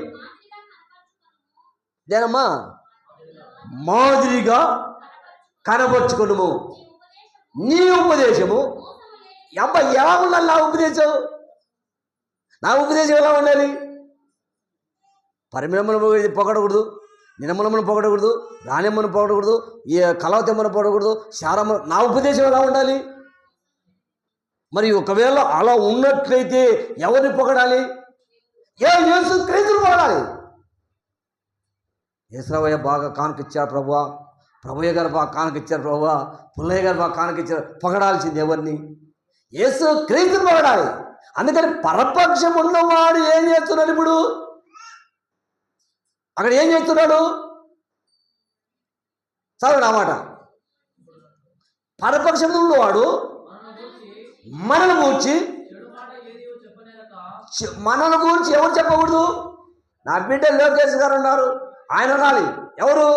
దేనమ్మా మాదిరిగా కనబరుచుకొనుము. నీ ఉపదేశము ఎలా ఉండాలి? నా ఉపదేశం ఎలా ఉండాలి? పరిమళమును పొగడకూడదు, నినములమును పొగడకూడదు, రాణ్యమ్మను పొగడకూడదు, ఈ కలవతెమ్మను పొగడకూడదు, శారమ్మ. నా ఉపదేశం ఎలా ఉండాలి? మరి ఒకవేళ అలా ఉన్నట్లయితే ఎవరిని పొగడాలి? యేసుక్రీస్తును పొగడాలి. యేసయ్య బాగా కానుకిచ్చారు ప్రభువా, ప్రభుయ్య గారు బాగా కానుకిచ్చారు ప్రభువా, పుల్లయ్య గారు బాగా కానుకిచ్చారు. పొగడాల్సింది ఎవరిని? యేసుక్రీస్తును పొగడాలి. అందుకని పరపక్షం ఉన్నవాడు ఏం చేస్తున్నాడు? ఇప్పుడు అక్కడ ఏం చేస్తున్నాడు? చదవండి ఆ మాట. పరపక్షం ఉన్నవాడు మనను గూర్చి ఎవరు చెప్పకూడదు? నా బిడ్డ లోకేష్ గారు ఉన్నారు, ఆయన అనాలి. ఎవరు?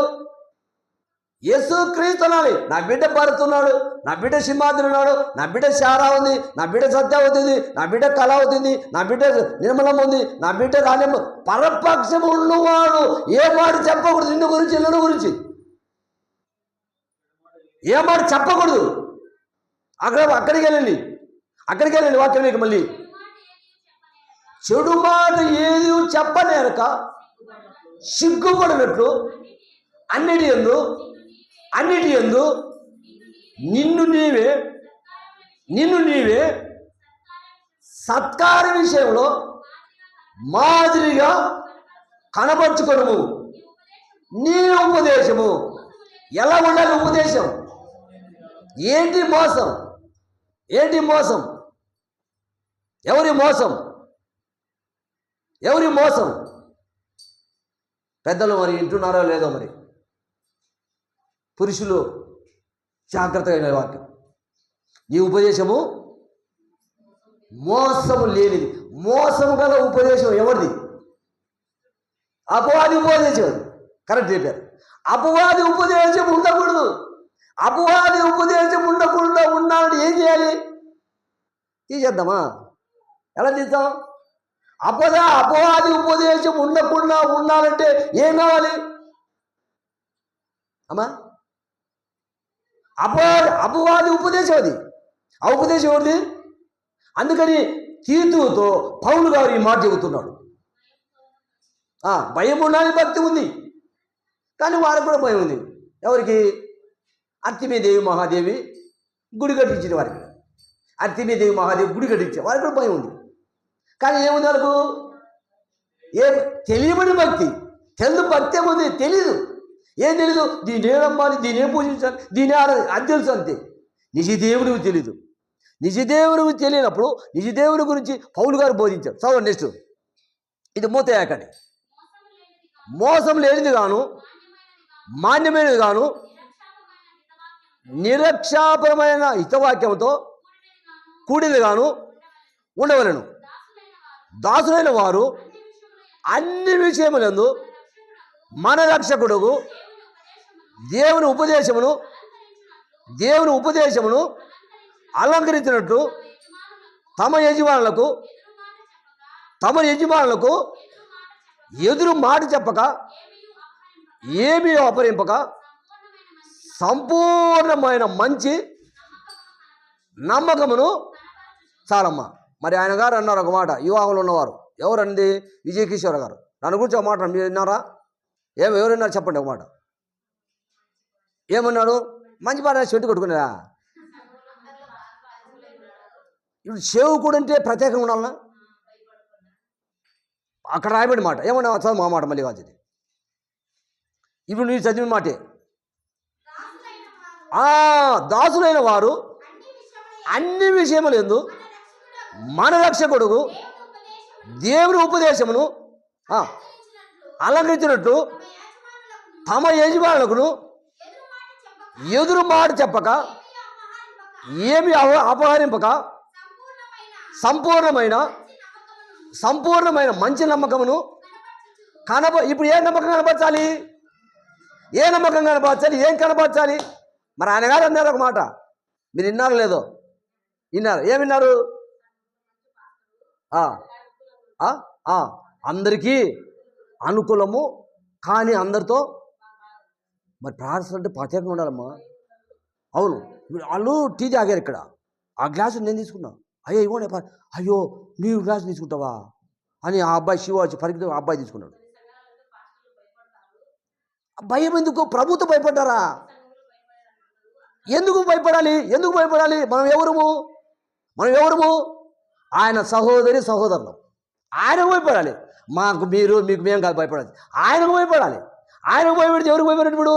యేసుక్రీస్తు అనాలి. నా బిడ్డ భరత్ ఉన్నాడు, నా బిడ్డ సింహాద్రి ఉన్నాడు, నా బిడ్డ శారా ఉంది, నా బిడ్డ సత్యావతి ఉంది, నా బిడ్డ కళావతి ఉంది, నా బిడ్డ నిర్మలమ్మ ఉంది, నా బిడ్డ రాణ్యమ్మ. పరపక్షం ఉన్నవాడు ఏ మాట చెప్పకూడదు? నిన్ను గురించి, నన్ను గురించి ఏ మాట చెప్పకూడదు. అక్కడికి వెళ్ళండి వాక్యం నీకు మళ్ళీ. చెడు మాట ఏది చెప్పనేరక సిగ్గుపడినట్లు అన్నిటి యందు నిన్ను నీవే సత్కార విషయంలో మాదిరిగా కనబరుచుకొనుము. నీ ఉపదేశము ఎలా ఉండాలి? ఉపదేశం ఏంటి? మోసం. ఎవరి మోసం? పెద్దలు మరి వింటున్నారో లేదో మరి. పురుషులు జాగ్రత్తగా వాక్యం. ఈ ఉపదేశము మోసము లేనిది. మోసము గల ఉపదేశం ఎవరిది? అపవాది ఉపదేశం. కరెక్ట్ చెప్పారు. అపవాది ఉపదేశం ఉండకూడదు. అపవాది ఉపదేశం ఉండకుండా ఉండాలంటే ఏం చేయాలి? తీసేద్దామా? ఎలా తీద్దాం? అపవాది ఉపదేశం ఉండకుండా ఉండాలంటే ఏం కావాలి అమ్మా? అపవాది ఉపదేశం అది. ఆ ఉపదేశం ఎవరిది? అందుకని తీతుతో పౌలు గారు ఈ మాట చెబుతున్నాడు. భయం ఉండాలి, భక్తి ఉంది, కానీ వారికి కూడా భయం ఉంది. ఎవరికి? అర్తిమీదేవి మహాదేవి గుడి కట్టించిన వారికి. అర్తిమీదేవి మహాదేవి గుడి కట్టించే వారికి కూడా భయం ఉంది. కానీ ఏముంది వాళ్ళకు? తెలియబడి భక్తి. తెలుసు భక్తి ఏముంది? తెలీదు. ఏం తెలీదు? దీన్ని ఏం నమ్మాలి, దీన్ని ఏం పూజించాలి, దీన్ని అది తెలుసు అంతే. నిజదేవుడికి తెలీదు. నిజదేవుడికి తెలియనప్పుడు నిజదేవుడి గురించి పౌలు గారు బోధించారు. చదవండి నెక్స్ట్. ఇది మూతయాకండి. మోసం లేనిది గాను, మాన్యమైనది గాను, నిరక్షాపరమైన హితవాక్యంతో కూడినది గాను ఉండవలను. దాసులైన వారు అన్ని విషయములందు మన రక్షకుడుకు దేవుని ఉపదేశమును అలంకరించినట్టు తమ యజమానులకు ఎదురు మాట చెప్పక, ఏమీ అపహరింపక, సంపూర్ణమైన మంచి నమ్మకమును చాలమ్మా. మరి ఆయన గారు అన్నారు ఒక మాట, వివాహంలో ఉన్నవారు. ఎవరండి? విజయకిషోర్ గారు. దాని గురించి ఒక మాట మీరు విన్నారా? ఎవరున్నారు చెప్పండి ఒక మాట. ఏమన్నాడు? మంచి పాట చెట్టు కొట్టుకునేదా? ఇప్పుడు సేవకుడు అంటే ప్రత్యేకంగా ఉండాలన్నా? అక్కడ రాయబడి మాట ఏమన్నా చదువు మా మాట మళ్ళీ కాదు. ఇప్పుడు మీరు చదివిన మాటే. దాసులైన వారు అన్ని విషయములందు మన రక్షకుడుకు దేవుని ఉపదేశమును అలంకరించినట్టు తమ యజమానులకు ఎదురు మాట చెప్పక, ఏమి అపహరింపక, సంపూర్ణమైన మంచి నమ్మకమును ఇప్పుడు ఏ నమ్మకం కనపరచాలి? ఏం కనపరచాలి? మరి ఆయన గారు అన్నారు ఒక మాట, మీరు విన్నారు లేదో? విన్నారు. ఏం విన్నారు? అందరికీ అనుకూలము, కానీ అందరితో. మరి ప్రార్థన అంటే ప్రత్యేకంగా ఉండాలమ్మా. అవును, వాళ్ళు టీ తాగారు ఇక్కడ, ఆ గ్లాసు నేను తీసుకున్నా. అయ్యో ఇవ్వండి, అయ్యో నీవు గ్లాసు తీసుకుంటావా అని ఆ అబ్బాయి శివ వచ్చి పరిగెత్తి ఆ అబ్బాయి తీసుకున్నాడు. భయం ఎందుకు? ప్రభుత్వం భయపడ్డారా? ఎందుకు భయపడాలి? మనం ఎవరము? ఆయన సహోదరులు. ఆయనకు భయపడాలి. మీకు మేము కాదు భయపడాలి, ఆయనకు భయపడాలి. ఆయనకు భయపడితే ఎవరికి భయపడాలి? ఇప్పుడు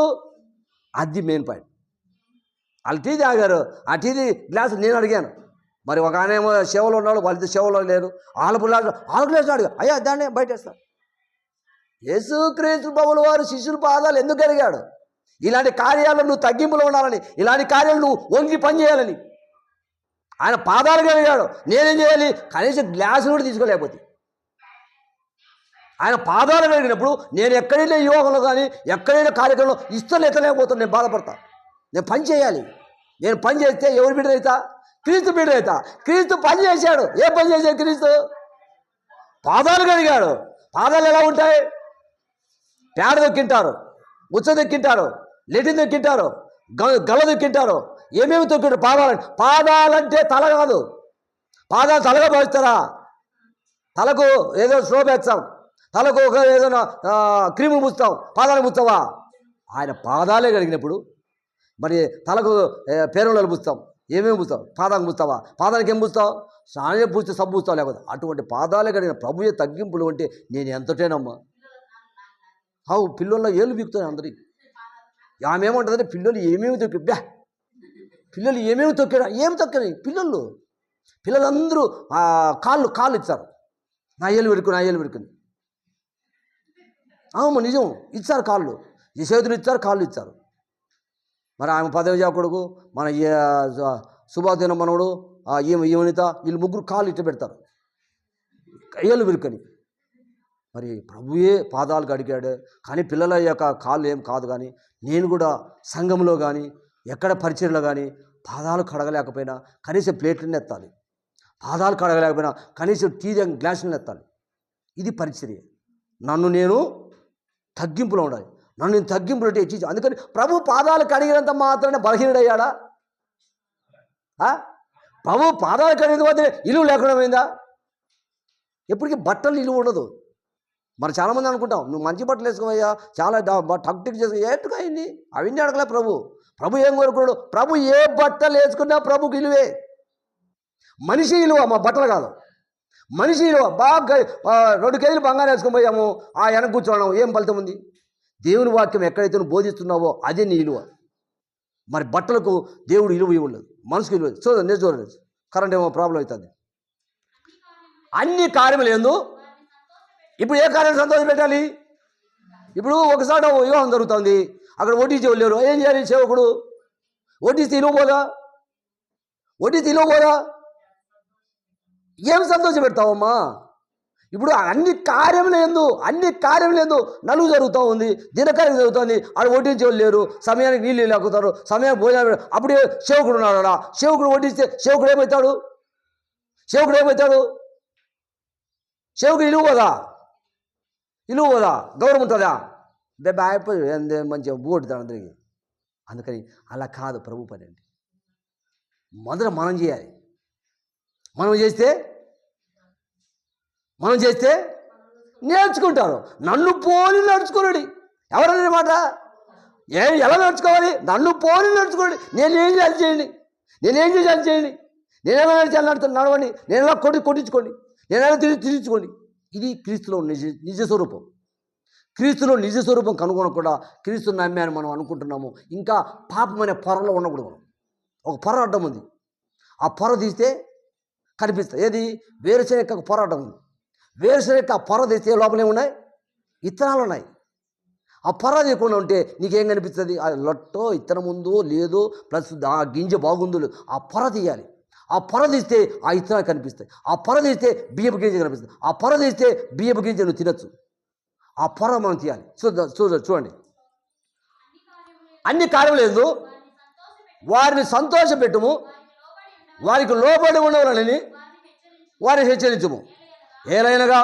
అది మెయిన్ పాయింట్. వాళ్ళు టీ తాగారు, ఆ టీ గ్లాసు నేను అడిగాను. మరి ఒక ఆయన ఏమో సేవలో ఉన్నాడు, వాళ్ళతో సేవలో లేరు. వాళ్ళ గ్లాసు అడిగా, అయ్యా దాన్ని బయటేస్తాను. యేసుక్రీస్తు ప్రభువుల వారు శిష్యుల పాదాలు ఎందుకు అడిగాడు? ఇలాంటి కార్యాలను నువ్వు తగ్గింపులో ఉండాలని, ఇలాంటి కార్యాలు నువ్వు వంగి పని చేయాలని ఆయన పాదాలు కలిగాడు. నేనేం చేయాలి? కనీసం గ్లాసు కూడా తీసుకోలేకపోతే. ఆయన పాదాలు కలిగినప్పుడు నేను ఎక్కడైనా యోగంలో కానీ ఎక్కడైనా కార్యక్రమంలో ఇస్తలు ఎత్తలేకపోతాను. నేను బాధపడతా. నేను పని చేయాలి. నేను పని చేస్తే ఎవరు బిడ్డలైతా? క్రీస్తు బిడ్డలైతా. క్రీస్తు పని చేశాడు. ఏ పని చేశాడు క్రీస్తు? పాదాలు కలిగాడు. పాదాలు ఎలా ఉంటాయి? పేడ దొక్కింటారు, ఉచ్చ దొక్కింటారు, లెటిన్ దొక్కింటారు, గల దొక్కింటారు. ఏమేమి తొక్కింటారు? పాదాలంటే తల కాదు. పాదాలు తలగా భావిస్తారా? తలకు ఏదో స్లోప్ వేస్తాం, తలకు ఒక ఏదైనా క్రీములు పూస్తాం, పాదాలు పూస్తావా? ఆయన పాదాలే కలిగినప్పుడు మరి తలకు పేరులను పూస్తాం, ఏమేమి పూస్తాం? పాదానికి పూస్తావా? పాదానికి ఏం పూస్తావు? స్నానం పూస్తే సబ్బు పూస్తావు. లేకపోతే అటువంటి పాదాలే కలిగిన ప్రభుయే తగ్గింపులు అంటే నేను ఎంతటేనమ్మా. పిల్లల్లో ఏళ్ళు బీకుతాయి అందరికి. ఆమె ఏమంటుందంటే పిల్లలు ఏమేమి తొక్కాడా? ఏమి తొక్కని పిల్లలందరూ కాళ్ళు ఇచ్చారు. నా ఏళ్ళు పెడుకుని అవును నిజం ఇచ్చారు. కాళ్ళు ఈ చేతులు ఇచ్చారు, కాళ్ళు ఇచ్చారు. మరి ఆమె పదవి కొడుకు, మన సుభాదిన మనవడు, ఈవనిత, వీళ్ళు ముగ్గురు కాళ్ళు ఇట్ట పెడతారు ఏళ్ళు పెరుకని. మరి ప్రభువే పాదాలు కడిగాడు. కానీ పిల్లల యొక్క కాళ్ళు ఏం కాదు. కానీ నేను కూడా సంఘంలో కానీ ఎక్కడ పరిచయలో కానీ పాదాలు కడగలేకపోయినా కనీసం ప్లేట్లను ఎత్తాలి. పాదాలు కడగలేకపోయినా కనీసం టీ గ్లాసులను ఎత్తాలి. ఇది పరిచర్య. నన్ను నేను తగ్గింపులో ఉండాలి. నన్ను నేను తగ్గింపులో హెచ్చించి. అందుకని ప్రభు పాదాలు కడిగినంత మాత్రమే బలహీనుడయ్యాడా? ప్రభు పాదాల కడిగిన పోతే ఇలువ లేకుండా పోయిందా? ఎప్పటికీ బట్టలు ఇలువ ఉండదు. మరి చాలామంది అనుకుంటాం, నువ్వు మంచి బట్టలు వేసుకోవయ్యా, చాలా టక్ టిక్ చేసుకో, ఏట్టుగా అయింది అవన్నీ అడగలే ప్రభు ఏం కోరుకున్నాడు? ప్రభు ఏ బట్టలు వేసుకున్నా ప్రభుకి ఇలువే. మనిషి ఇలువ, మా బట్టలు కాదు. మనిషి ఇలువ. బాగా 2 కేజీలు బంగారం వేసుకొని పోయాము, వెనక కూర్చోవడం ఏం ఫలితం ఉంది? దేవుని వాక్యం ఎక్కడైతే నువ్వు బోధిస్తున్నావో అదే నీ ఇలువ. మరి బట్టలకు దేవుడు ఇలువ ఇవ్వలేదు, మనసుకు ఇలువ. చూడండి చూడండి, కరెంట్ ఏమో ప్రాబ్లం అవుతుంది. అన్ని కార్యములు ఏందో. ఇప్పుడు ఏ కార్యం సంతోషం పెట్టాలి? ఇప్పుడు ఒకసారి వివాహం జరుగుతుంది, అక్కడ వడ్డీసి వెళ్ళారు, ఏం చేయాలి సేవకుడు? వడ్డీసి ఇవ్వబోదా? ఏం సంతోషం పెడతావమ్మా? ఇప్పుడు అన్ని కార్యములు ఏందో నలుగు జరుగుతూ ఉంది, దినకార్యం జరుగుతుంది, ఆడ వడ్డించే వాళ్ళు లేరు, సమయానికి నీళ్ళు లేకుతారు, సమయానికి భోజనం. అప్పుడే సేవకుడు ఉన్నాడా? సేవకుడు వడ్డిస్తే సేవకుడు ఏమవుతాడు? సేవకుడు ఇలువ పోదా? గౌరవం ఉంటుందా? అయిపోయి మంచిగా బోర్డు అందరికి. అందుకని అలా కాదు ప్రభు పని. అండి మొదట మనం చేయాలి. మనం చేస్తే నేర్చుకుంటారు. నన్ను పోలి నడుచుకోండి. ఎవరనే మాట? ఎలా నడుచుకోవాలి? నన్ను పోలి నడుచుకోండి. నేనేం చేయాలి చేయండి, నేనేలా నడిచాలి నడవండి, నేనెలా కొట్టించుకోండి, నేనెలా తిరిగించుకోండి. ఇది క్రీస్తులో నిజ స్వరూపం. క్రీస్తులో నిజ స్వరూపం కనుగొనకుండా క్రీస్తుని నమ్మాను మనం అనుకుంటున్నాము. ఇంకా పాపం అనే పొరలో ఉన్నప్పుడు మనం ఒక పొర అడ్డం ఉంది. ఆ పొర తీస్తే కనిపిస్తుంది. ఏది? వేరుశనగ పొర అడ్డం ఉంది. వేరుశనగ పొర తీస్తే లోపలే ఉన్నాయి, ఇత్తనాలు ఉన్నాయి. ఆ పొర తీయకుండా ఉంటే నీకేం కనిపిస్తుంది? అది లొట్టో ఇత్తనం ఉందో లేదో, ప్లస్ ఆ గింజ బాగుందో లేదు. ఆ పొర తీయాలి. ఆ పొర తీస్తే ఆ ఇత్తనాలు కనిపిస్తాయి. ఆ పొర తీస్తే బియ్యపు గింజ కనిపిస్తుంది. ఆ పొర తీస్తే బియ్యపు గింజ నువ్వు తినచ్చు. ఆ పొర మనం తీయాలి. చూడండి, అన్ని కార్యములు లేదు, వారిని సంతోషపెట్టుము, వారికి లోబడి ఉండవాలని వారిని హెచ్చరించుము. ఏలైనగా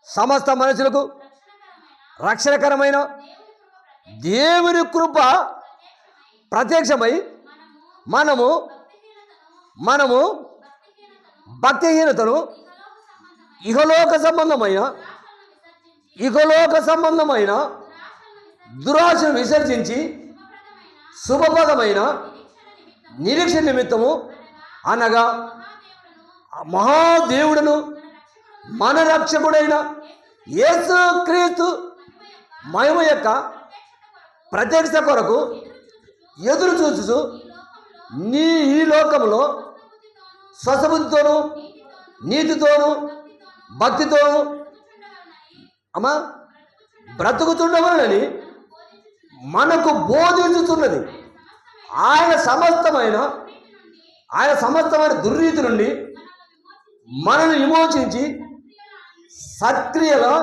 సమస్త మనుషులకు రక్షణకరమైన దేవుని కృప ప్రత్యక్షమై మనము భక్తిహీనతను ఇహలోక సంబంధమైన దురాశను విసర్జించి శుభప్రదమైన నిరీక్షణ నిమిత్తము అనగా మహాదేవుడును మన రక్షకుడైన యేసుక్రీస్తు మహిమ యొక్క ప్రత్యక్షత కొరకు ఎదురు చూచు ఈ లోకంలో స్వసబుద్ధితోనూ నీతితోనూ భక్తితోనూ బ్రతుకుతుండవలని మనకు బోధించుతున్నది. ఆయన సమస్తమైన దుర్నీతి నుండి మనల్ని విమోచించి సక్రియలను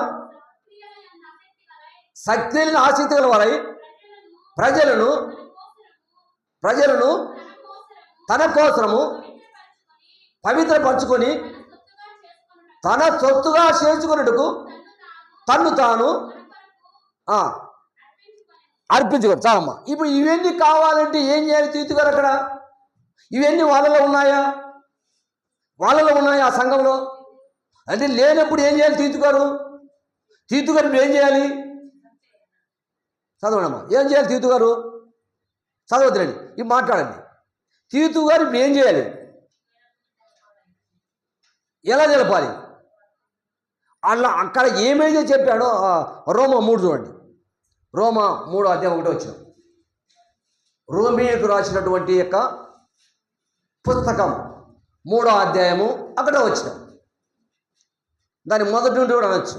ఆసక్తి గల వారై ప్రజలను తన కోసము పవిత్రపరచుకొని తన సొత్తుగా చేర్చుకున్నట్టుకు తన్ను తాను అర్పించుకోరు. చాలమ్మా. ఇప్పుడు ఇవన్నీ కావాలంటే ఏం చేయాలి? తీతు గారు అక్కడ ఇవన్నీ వాళ్ళలో ఉన్నాయా? ఆ సంఘంలో? అంటే లేనప్పుడు ఏం చేయాలి? తీతు గారు ఇప్పుడు ఏం చేయాలి? చదవడమ్మా. ఏం చేయాలి తీతు గారు? చదవద్దురండి, ఇవి మాట్లాడండి. తీతు గారు ఇప్పుడు ఏం చేయాలి? ఎలా తెలపాలి? అలా అక్కడ ఏమైతే చెప్పాడో రోమా 3 చూడండి. రోమా 3:1 వచ్చిన రోమీయులకు రాసినటువంటి యొక్క పుస్తకం 3వ అధ్యాయము అక్కడ వచ్చిన దాని మొదటి నుండి కూడా అనొచ్చు.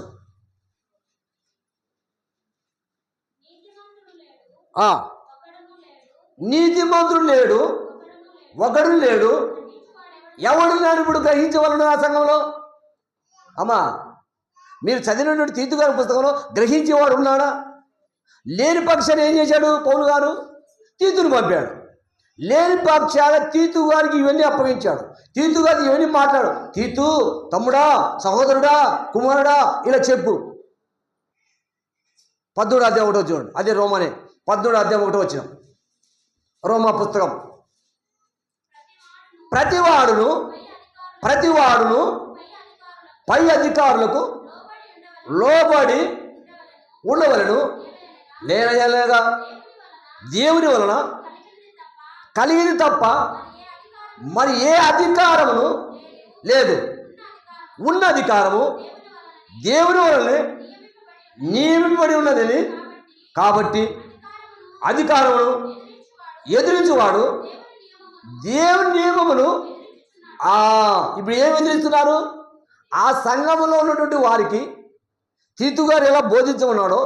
నీతిమంతుడు లేడు, ఒకడు లేడు, ఎవడు లేడు ఇప్పుడు గ్రహించవలను ఆ సంఘంలో. అమ్మా, మీరు చదివినటువంటి తీతు గారి పుస్తకంలో గ్రహించేవాడు ఉన్నాడా? లేని పక్షాన్ని ఏం చేశాడు పౌలు గారు? తీతును పంపాడు. లేని పక్షాల తీతు గారికి ఇవన్నీ అప్పగించాడు. తీతు గారికి ఇవన్నీ మాట్లాడు. తీతు, తమ్ముడా, సహోదరుడా, కుమారుడా, ఇలా చెప్పు. 18వ అధ్యాయం 1 చూడండి. అదే రోమానే 18వ అధ్యాయం 1 వచ్చిన రోమా పుస్తకం. ప్రతివాడును పై అధికారులకు లోబడి ఉండవలను. లేనగా దేవుని వలన కలిగింది తప్ప మరి ఏ అధికారమును లేదు. ఉన్న అధికారము దేవుని వలనే నియమింపబడి ఉన్నదని. కాబట్టి అధికారమును ఎదిరించువాడు దేవుని నియమమును ఇప్పుడు ఏం ఎదిరిస్తున్నారు? ఆ సంఘములో ఉన్నటువంటి వారికి తీతు గారు ఎలా బోధించమన్నాడో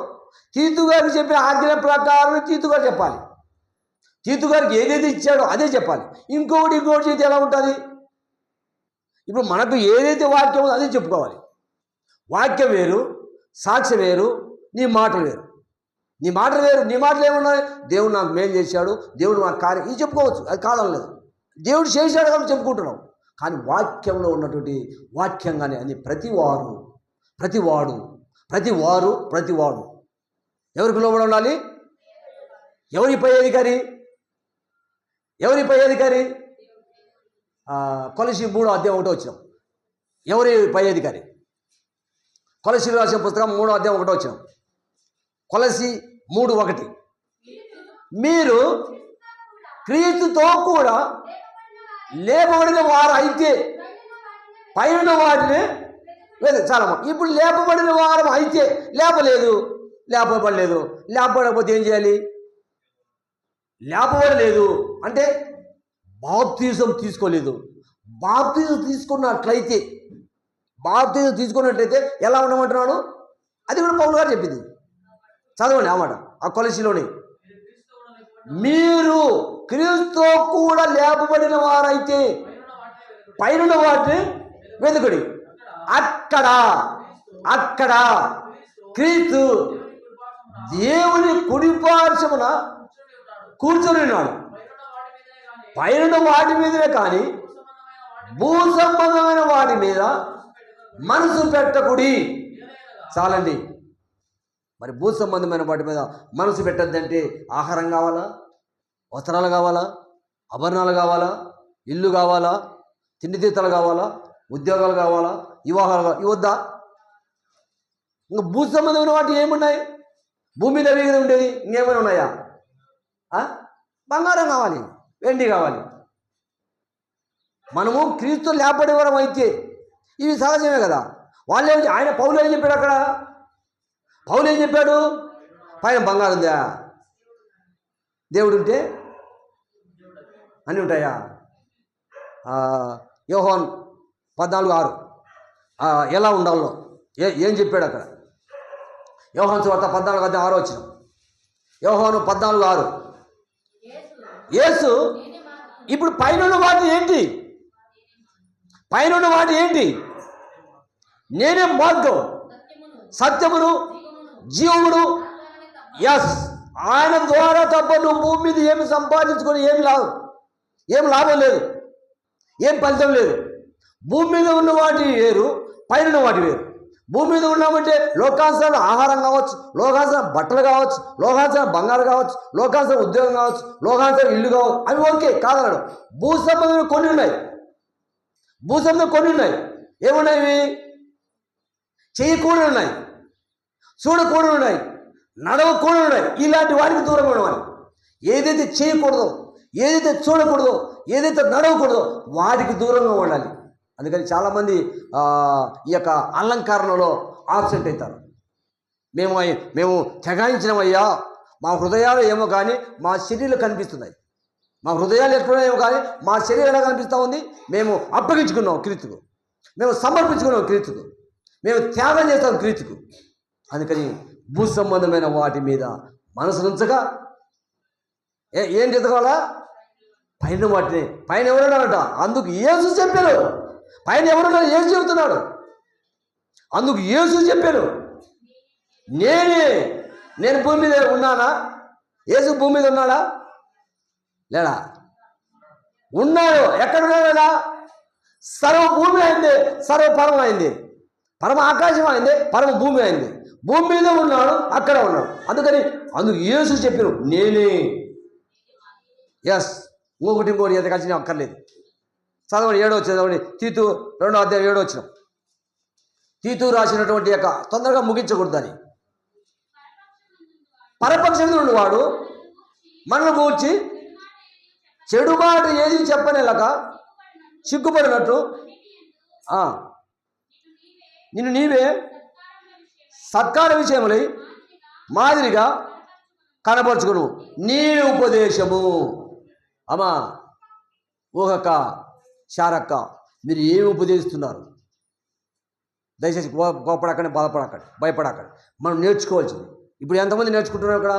తీతు గారికి చెప్పిన ఆజ్ఞ ప్రకారం తీతు గారు చెప్పాలి. తీతు గారికి ఏదైతే ఇచ్చాడో అదే చెప్పాలి. ఇంకొకటి చేతి ఎలా ఉంటుంది? ఇప్పుడు మనకు ఏదైతే వాక్యం ఉందో అదే చెప్పుకోవాలి. వాక్యం వేరు, సాక్ష్యం వేరు, నీ మాటలు వేరు. నీ మాటలు ఏమున్నాయి? దేవుడు నాకు మేలు చేశాడు, దేవుడు నాకు కార్యం, ఇది చెప్పుకోవచ్చు, అది కాదనలేదు. దేవుడు చేశాడు కాబట్టి చెప్పుకుంటున్నాం. కానీ వాక్యంలో ఉన్నటువంటి వాక్యంగానే అని ప్రతివాడు ఎవరికి లోబడి ఉండాలి? ఎవరి పై అధికారి? కొలసి 3వ అధ్యాయం 1 వచ్చినాం. ఎవరి పై అధికారి? కొలసీలు రాసిన పుస్తకం 3వ అధ్యాయం 1 వచ్చినాం. కొలసి 3:1 మీరు క్రీస్తుతో కూడా లేపబడిన వారు అయితే పైన వాటిని లేదు. చాలా ఇప్పుడు లేపబడిన వారం అయితే లేపబడకపోతే ఏం చేయాలి? లేపబడలేదు అంటే బాప్తిజం తీసుకోలేదు. బాప్తిజం తీసుకున్నట్లయితే ఎలా ఉండమంటున్నాడు? అది కూడా పౌలు గారు చెప్పింది. చదవండి ఆ మాట, ఆ కొలసిలోని. మీరు క్రీస్తుతో కూడా లేపబడిన వారైతే పైన వాటిని వెతుకుడి. అక్కడ క్రీస్తు దేవుని కుడిపార్శ్వమున కూర్చొని ఉన్నాడు. పైన వాటి మీదనే కానీ భూ సంబంధమైన వాటి మీద మనసు పెట్టకుడి. చాలండి. మరి భూ సంబంధమైన వాటి మీద మనసు పెట్టద్దంటే ఆహారం కావాలా, వస్త్రాలు కావాలా, ఆభరణాలు కావాలా, ఇల్లు కావాలా, తిండి తీతలు కావాలా, ఉద్యోగాలు కావాలా, వివాహాలు ఇవద్దా? ఇంకా భూ సంబంధమైన వాటి ఏమున్నాయి? భూమి మీద వేగం ఉండేది ఇంకేమైనా ఉన్నాయా? బంగారం కావాలి, వెండి కావాలి. మనము క్రీస్తు లేపడేవారం అయితే ఇవి సహజమే కదా. ఆయన పౌలు ఏం చెప్పాడు? అక్కడ పౌలు ఏం చెప్పాడు? పైన బంగారం ఉందా? దేవుడు ఉంటే అన్నీ ఉంటాయా? యోహాను 14:6 ఎలా ఉండాలో ఏం చెప్పాడు అక్కడ? యోహాను సువార్త 14:6 వచ్చిన. యోహాను 14:6 యేసు ఇప్పుడు పైన వాటి ఏంటి? నేనే మార్గం, సత్యమును, జీవమును. ఆయన ద్వారా తప్ప నువ్వు భూమి మీద ఏమి సంపాదించుకొని ఏం లాభం లేదు, ఏం ఫలితం లేదు. భూమి మీద ఉన్న వాటి వేరు, పైన వాటి వేరు. భూమి మీద ఉన్నామంటే లోకానుసారం ఆహారం కావచ్చు, లోకానుసారం బట్టలు కావచ్చు, లోకానుసారం బంగారు కావచ్చు, లోకానుసారం ఉద్యోగం కావచ్చు, లోకానుసారం ఇల్లు కావచ్చు, అవి ఓకే కాదన్నాడు. భూ సంబంధం కొన్ని ఉన్నాయి. ఏమున్నాయి? చేయకూడదు ఉన్నాయి, చూడకూడదు ఉన్నాయి, నడవకూడదు ఉన్నాయి. ఇలాంటి వాటికి దూరంగా ఉండవాలి. ఏదైతే చేయకూడదో, ఏదైతే చూడకూడదో, ఏదైతే నడవకూడదో వాటికి దూరంగా ఉండాలి. అందుకని చాలామంది ఈ యొక్క అలంకరణలో ఆబ్సెంట్ అవుతారు. మేము తెగాయించినమయ్యా, మా హృదయాలు ఏమో కానీ మా శరీరాలు కనిపిస్తున్నాయి. మా హృదయాలు ఎట్లున్నాయేమో కానీ మా శరీరం ఎలా కనిపిస్తూ ఉంది? మేము అప్పగించుకున్నాం క్రీస్తుకు, మేము సమర్పించుకున్నాం క్రీస్తుకు, మేము త్యాగం చేస్తాం క్రీస్తుకు. అందుకని భూ సంబంధమైన వాటి మీద మనసు ఉంచగా ఏం చేతుకోవాలా? పైన వాటిని. పైన ఎవరున్నాడట? అందుకు యేసు చెప్పాడు. పైన ఎవరున్నాడు? యేసు చెబుతున్నాడు. అందుకు యేసు చెప్పాడు, నేను భూమి మీద ఉన్నానా? యేసు భూమి మీద ఉన్నాడా? లేడా? ఉన్నాడు. ఎక్కడున్నాడా? సర్వ భూమి అయింది, సర్వ పరమ అయింది, పరమ ఆకాశం అయింది, పరమ భూమి అయింది. భూమి మీద ఉన్నాడు, అక్కడ ఉన్నాడు. అందుకు యేసు చెప్పారు, నేనే. ఇంకొకటి ఎంత కలిసి అక్కర్లేదు. చదవండి 7వ చదవండి. తీతు 2వ అధ్యాయం 7వ వచనం. తీతు రాసినటువంటి యొక్క తొందరగా ముగించకూడదు అని. పరపక్షం నుండి వాడు మనల్ని గూర్చి చెడు మాట ఏది చెప్పనేలాక సిగ్గుపడినట్టు నిన్ను నీవే సత్కార విషయములై మాదిరిగా కనపరుచుకును. నీ ఉపదేశము అమ్మా ఊహక్క శారక్క మీరు ఏమి ఉపదేశిస్తున్నారు? దయచేసి గోపడకండి, బాధపడకండి, భయపడకండి. మనం నేర్చుకోవాల్సింది. ఇప్పుడు ఎంతమంది నేర్చుకుంటున్నారు ఇక్కడ?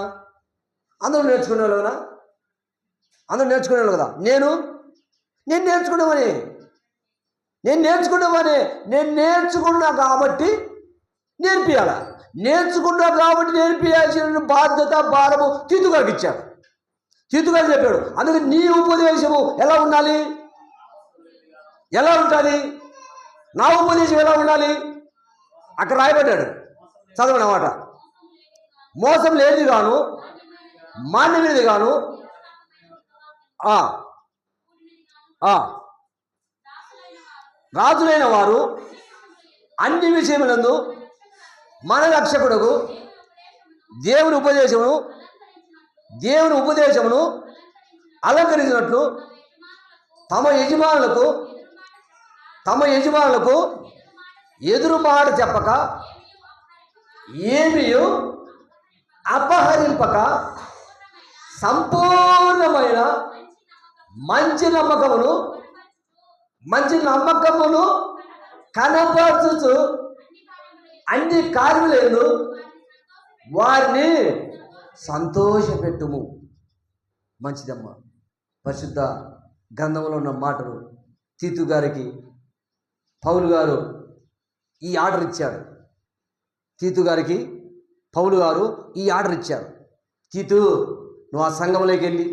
అందరూ నేర్చుకునే వాళ్ళు కదా, అందరూ నేర్చుకునే వాళ్ళు కదా. నేను నేర్చుకునేవాని, నేను నేర్చుకున్నా కాబట్టి నేర్పియాల. నేర్చుకున్నా కాబట్టి నేర్పియాల్సిన బాధ్యత భారము తీతు గారికి ఇచ్చాడు. తీతు గారు చెప్పాడు. అందుకే నీ ఉపదేశము ఎలా ఉండాలి? ఎలా ఉంటుంది? నా ఉపదేశం ఎలా ఉండాలి? అక్కడ రాయబడ్డాడు, చదవండి అన్నమాట. మోసం లేనిది గాను, మాన్యమైనది గాను, రాజులైన వారు అన్ని విషయములందు మన రక్షకుడుకు దేవుని ఉపదేశమును అలంకరించినట్లు తమ యజమానులకు ఎదురు మాట చెప్పక ఏమీ అపహరింపక సంపూర్ణమైన మంచి నమ్మకమును కనపరచుచు అన్ని కార్యములందు వారిని సంతోషపెట్టుము. మంచిదమ్మా. పరిశుద్ధ గ్రంథంలో ఉన్న మాటలు తీతు గారికి పౌలు గారు ఈ ఆర్డర్ ఇచ్చాడు. తీతు గారికి పౌలు గారు ఈ ఆర్డర్ ఇచ్చారు. తీతు, నువ్వు ఆ సంఘంలోకి వెళ్ళి,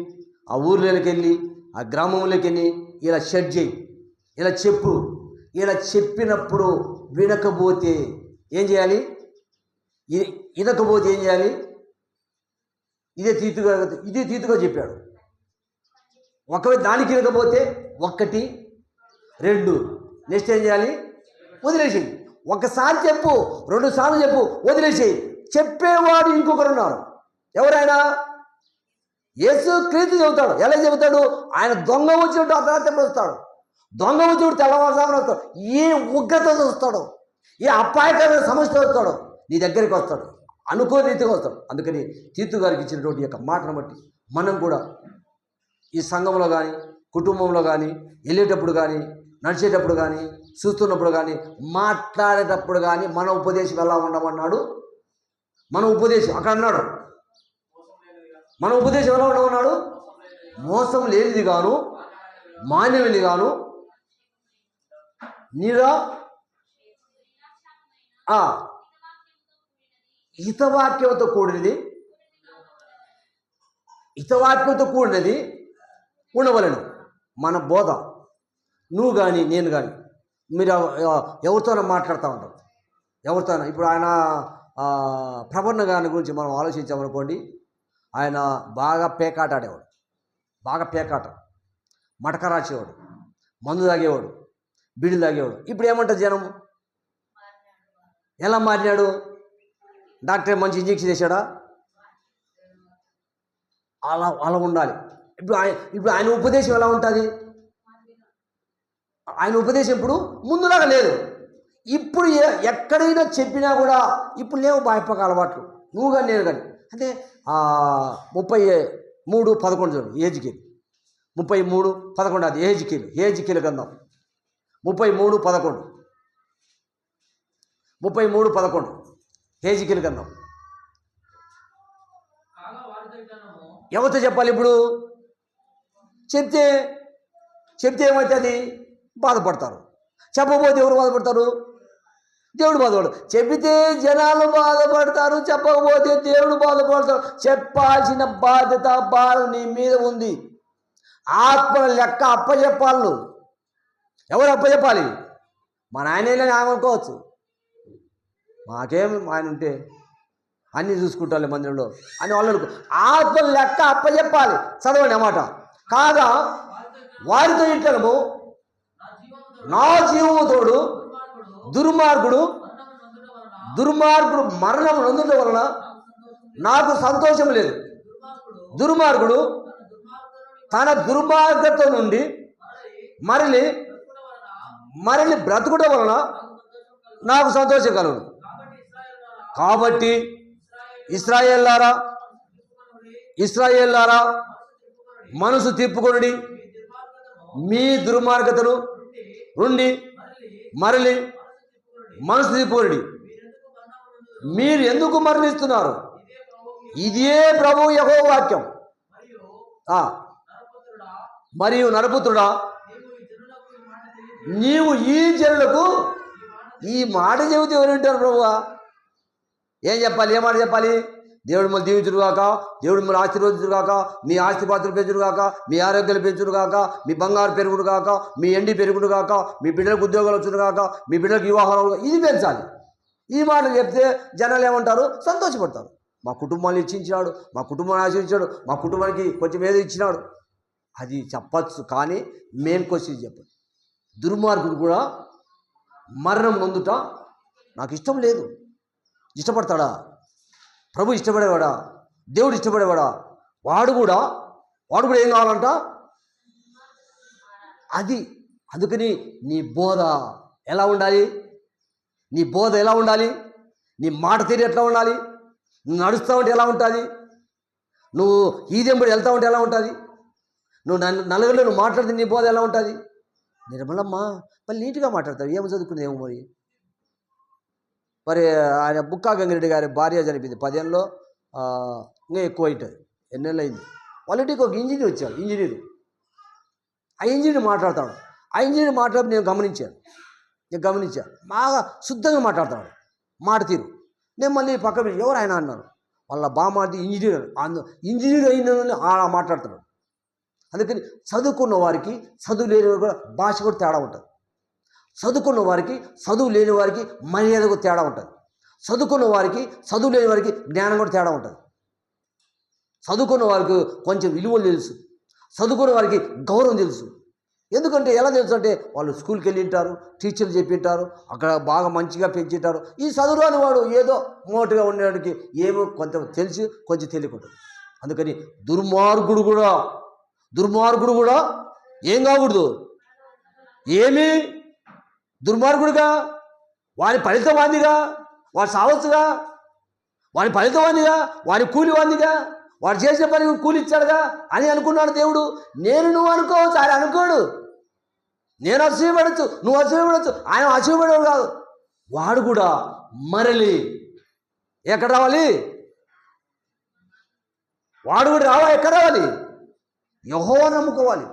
ఆ ఊర్లోకి వెళ్ళి, ఆ గ్రామంలోకి వెళ్ళి ఇలా షెడ్ చేయి, ఇలా చెప్పు. ఇలా చెప్పినప్పుడు వినకపోతే ఏం చేయాలి? వినకపోతే ఏం చేయాలి? ఇదే తీతుగా చెప్పాడు. ఒకవేళ దానికి వినకపోతే 1 2 నెక్స్ట్ ఏం చేయాలి? వదిలేసేయి. ఒకసారి చెప్పు, 2 సార్లు చెప్పు, వదిలేసేయి. చెప్పేవాడు ఇంకొకరు ఉన్నారు. ఎవరైనా? యేసు క్రీస్తు చెబుతాడు. ఎలా చెబుతాడు? ఆయన దొంగ వచ్చినట్టు అర్ధరాత్రి వస్తాడు. దొంగ వచ్చినట్టు తెల్లవారుజామున వస్తాడు. ఏ ఉగ్రతతో వస్తాడు, ఏ అపాయకరమైన సమస్యతో వస్తాడు, నీ దగ్గరికి వస్తాడు, అనుకోని రీతిగా వస్తాడు. అందుకని తీతు గారికి ఇచ్చినటువంటి యొక్క మాటను బట్టి మనం కూడా ఈ సంఘంలో కానీ, కుటుంబంలో కానీ, వెళ్ళేటప్పుడు కానీ, నడిచేటప్పుడు కానీ, చూస్తున్నప్పుడు కానీ, మాట్లాడేటప్పుడు కానీ మన ఉపదేశం ఎలా ఉండమన్నాడు? మన ఉపదేశం అక్కడ అన్నాడు, మన ఉపదేశం ఎలా ఉండమన్నాడు? మోసం లేనిది గాను, మాన్యమైనది గాను, హితవాక్యంతో కూడినది ఉండవలను. మన బోధ నువ్వు కానీ నేను కానీ మీరు ఎవరితోనో మాట్లాడుతూ ఉంటారు. ఎవరితోనో ఇప్పుడు ఆయన ప్రబన్న గారి గురించి మనం ఆలోచించామనుకోండి. ఆయన బాగా పేకాట ఆడేవాడు, బాగా పేకాట, మటక రాసేవాడు, మందు తాగేవాడు, బీడీలు తాగేవాడు. ఇప్పుడు ఏమంటారు జనం? ఎలా మారినాడు? డాక్టర్ మంచి ఇంజెక్షన్ వేసాడా? అలా ఉండాలి. ఇప్పుడు ఆయన ఉపదేశం ఎలా ఉంటుంది? ఆయన ఉపదేశం ఇప్పుడు ముందులాగా లేదు. ఇప్పుడు ఎక్కడైనా చెప్పినా కూడా ఇప్పుడు లేవు బాయ్పక అలవాట్లు. నువ్వు కానీ నేను కానీ అంటే 33:11 ఏజ్కి 33:11 అది ఏజ్కీలు గ్రంథం 33:11 ఏజ్కీలు గ్రంథం. ఎవరితో చెప్పాలి? ఇప్పుడు చెప్తే ఏమవుతుంది? బాధపడతారు. చెప్పబోతే ఎవరు బాధపడతారు? దేవుడు బాధపడతాడు. చెబితే జనాలు బాధపడతారు, చెప్పకపోతే దేవుడు బాధపడతాడు. చెప్పాల్సిన బాధ్యత భారం నీ మీద ఉంది. ఆత్మల లెక్క అప్పచెప్పాలి. ఎవరు అప్పచెప్పాలి? మా నాయన అనుకోవచ్చు, మాకేం ఆయన ఉంటే అన్నీ చూసుకుంటారు మందిరంలో అని వాళ్ళు అనుకో. ఆత్మల లెక్క అప్పచెప్పాలి. చదవండి అన్నమాట. కాగా వారితో ఇట్లము నా జీవము తోడు దుర్మార్గుడు మరణం నొందుట వలన నాకు సంతోషం లేదు. దుర్మార్గుడు తన దుర్మార్గత నుండి మరలి బ్రతుకుట వలన నాకు సంతోషం కలుగును. కాబట్టి ఇశ్రాయేలులారా మనసు తిప్పుకొనుడి, మీ దుర్మార్గతను నుండి మరలి మనసు తిప్పుకొనుడి. మీరు ఎందుకు మరణిస్తున్నారు? ఇదే ప్రభువు యెహోవా వాక్యం. మరియు నరపుత్రుడా, నీవు ఈ జనులకు ఈ మాట చెబితే ఎవరు వింటారు? ప్రభువా ఏం చెప్పాలి? ఏ మాట చెప్పాలి? దేవుడు మిమ్మల్ని దీవించుడుగాక, దేవుడు మిమ్మల్ని ఆశీర్వదించుడుగాక, మీ ఆస్తిపాత్రలు పెంచుడుగాక, మీ ఆరోగ్యాలు పెంచుడుగాక, మీ బంగారు పెరుగుడుగాక, మీ ఎండి పెరుగుడుగాక, మీ బిడ్డలకు ఉద్యోగాలు వచ్చుడుగాక, మీ బిడ్డలకు వివాహాలు, ఇది పెంచాలి. ఈ మాటలు చెప్తే జనాలు ఏమంటారు? సంతోషపడతారు. మా కుటుంబాన్ని ఇచ్చించాడు, మా కుటుంబాన్ని ఆశీర్వించాడు, మా కుటుంబానికి కొంచెం ఏదో ఇచ్చినాడు, అది చెప్పచ్చు. కానీ మెయిన్ క్వశ్చన్ చెప్పదు. దుర్మార్గుడు కూడా మరణం నొందుట నాకు ఇష్టం లేదు. ఇష్టపడతాడా? ప్రభు ఇష్టపడేవాడా? దేవుడు ఇష్టపడేవాడా? వాడు కూడా ఏం కావాలంట? అది. అందుకని నీ బోధ ఎలా ఉండాలి? నీ మాట తీరు ఎట్లా ఉండాలి? నువ్వు నడుస్తావంటే ఎలా ఉంటుంది? నువ్వు ఈదెంబడి వెళ్తావంటే ఎలా ఉంటుంది? నువ్వు నలుగురిలో నువ్వు మాట్లాడితే నీ బోధ ఎలా ఉంటుంది? నిర్మలమ్మ మళ్ళీ నీట్గా మాట్లాడతావు. ఏమో చదువుకునేమో మరి ఆయన బుక్కా గంగిరెడ్డి గారి భార్య చనిపోయింది 10 ఏళ్ళలో, ఇంకా ఎక్కువ అవుతుంది. ఎన్నేళ్ళు అయింది. వాళ్ళ ఇంటికి ఒక ఇంజనీర్ వచ్చాడు. ఆ ఇంజనీర్ మాట్లాడతాడు. నేను గమనించాను. బాగా శుద్ధంగా మాట్లాడతాడు, మాట తీరు. నేను మళ్ళీ పక్కన ఎవరు ఆయన అన్నాను. వాళ్ళ బామాది ఇంజనీర్ అయిన అలా మాట్లాడుతున్నాడు. అందుకని చదువుకున్న వారికి చదువు లేని వారికి కూడా భాష కూడా తేడా ఉంటుంది. చదువుకున్న వారికి చదువు లేని వారికి మర్యాద కూడా తేడా ఉంటుంది. చదువుకున్న వారికి చదువు లేని వారికి జ్ఞానం కూడా తేడా ఉంటుంది. చదువుకున్న వారికి కొంచెం విలువలు తెలుసు, చదువుకున్న వారికి గౌరవం తెలుసు. ఎందుకంటే ఎలా తెలుసు అంటే వాళ్ళు స్కూల్కి వెళ్ళి ఉంటారు, టీచర్లు చెప్పింటారు, అక్కడ బాగా మంచిగా పెంచుంటారు. ఈ చదువురాని వాడు ఏదో మోటుగా ఉండడానికి ఏమో కొంత తెలిసి కొంచెం తెలియకుంటుంది. అందుకని దుర్మార్గుడు కూడా ఏం కాకూడదు. ఏమి దుర్మార్గుడుగా వాని ఫలితం వాందిగా, వాడు సావచ్చుగా, వాని ఫలితం వాందిగా, వాని కూలి వాందిగా, వాడు చేసిన పని కూలి ఇచ్చాడుగా అని అనుకున్నాడు దేవుడు. నువ్వు అనుకోవచ్చు, ఆయన అనుకోడు. నేను అసూయపడచ్చు, నువ్వు అసూయపడచ్చు, ఆయన అసూయపడేవాడు కాదు. వాడు కూడా మరలి ఎక్కడ రావాలి? వాడు కూడా ఎక్కడ రావాలి? యెహోవా నమ్ముకోవాలి,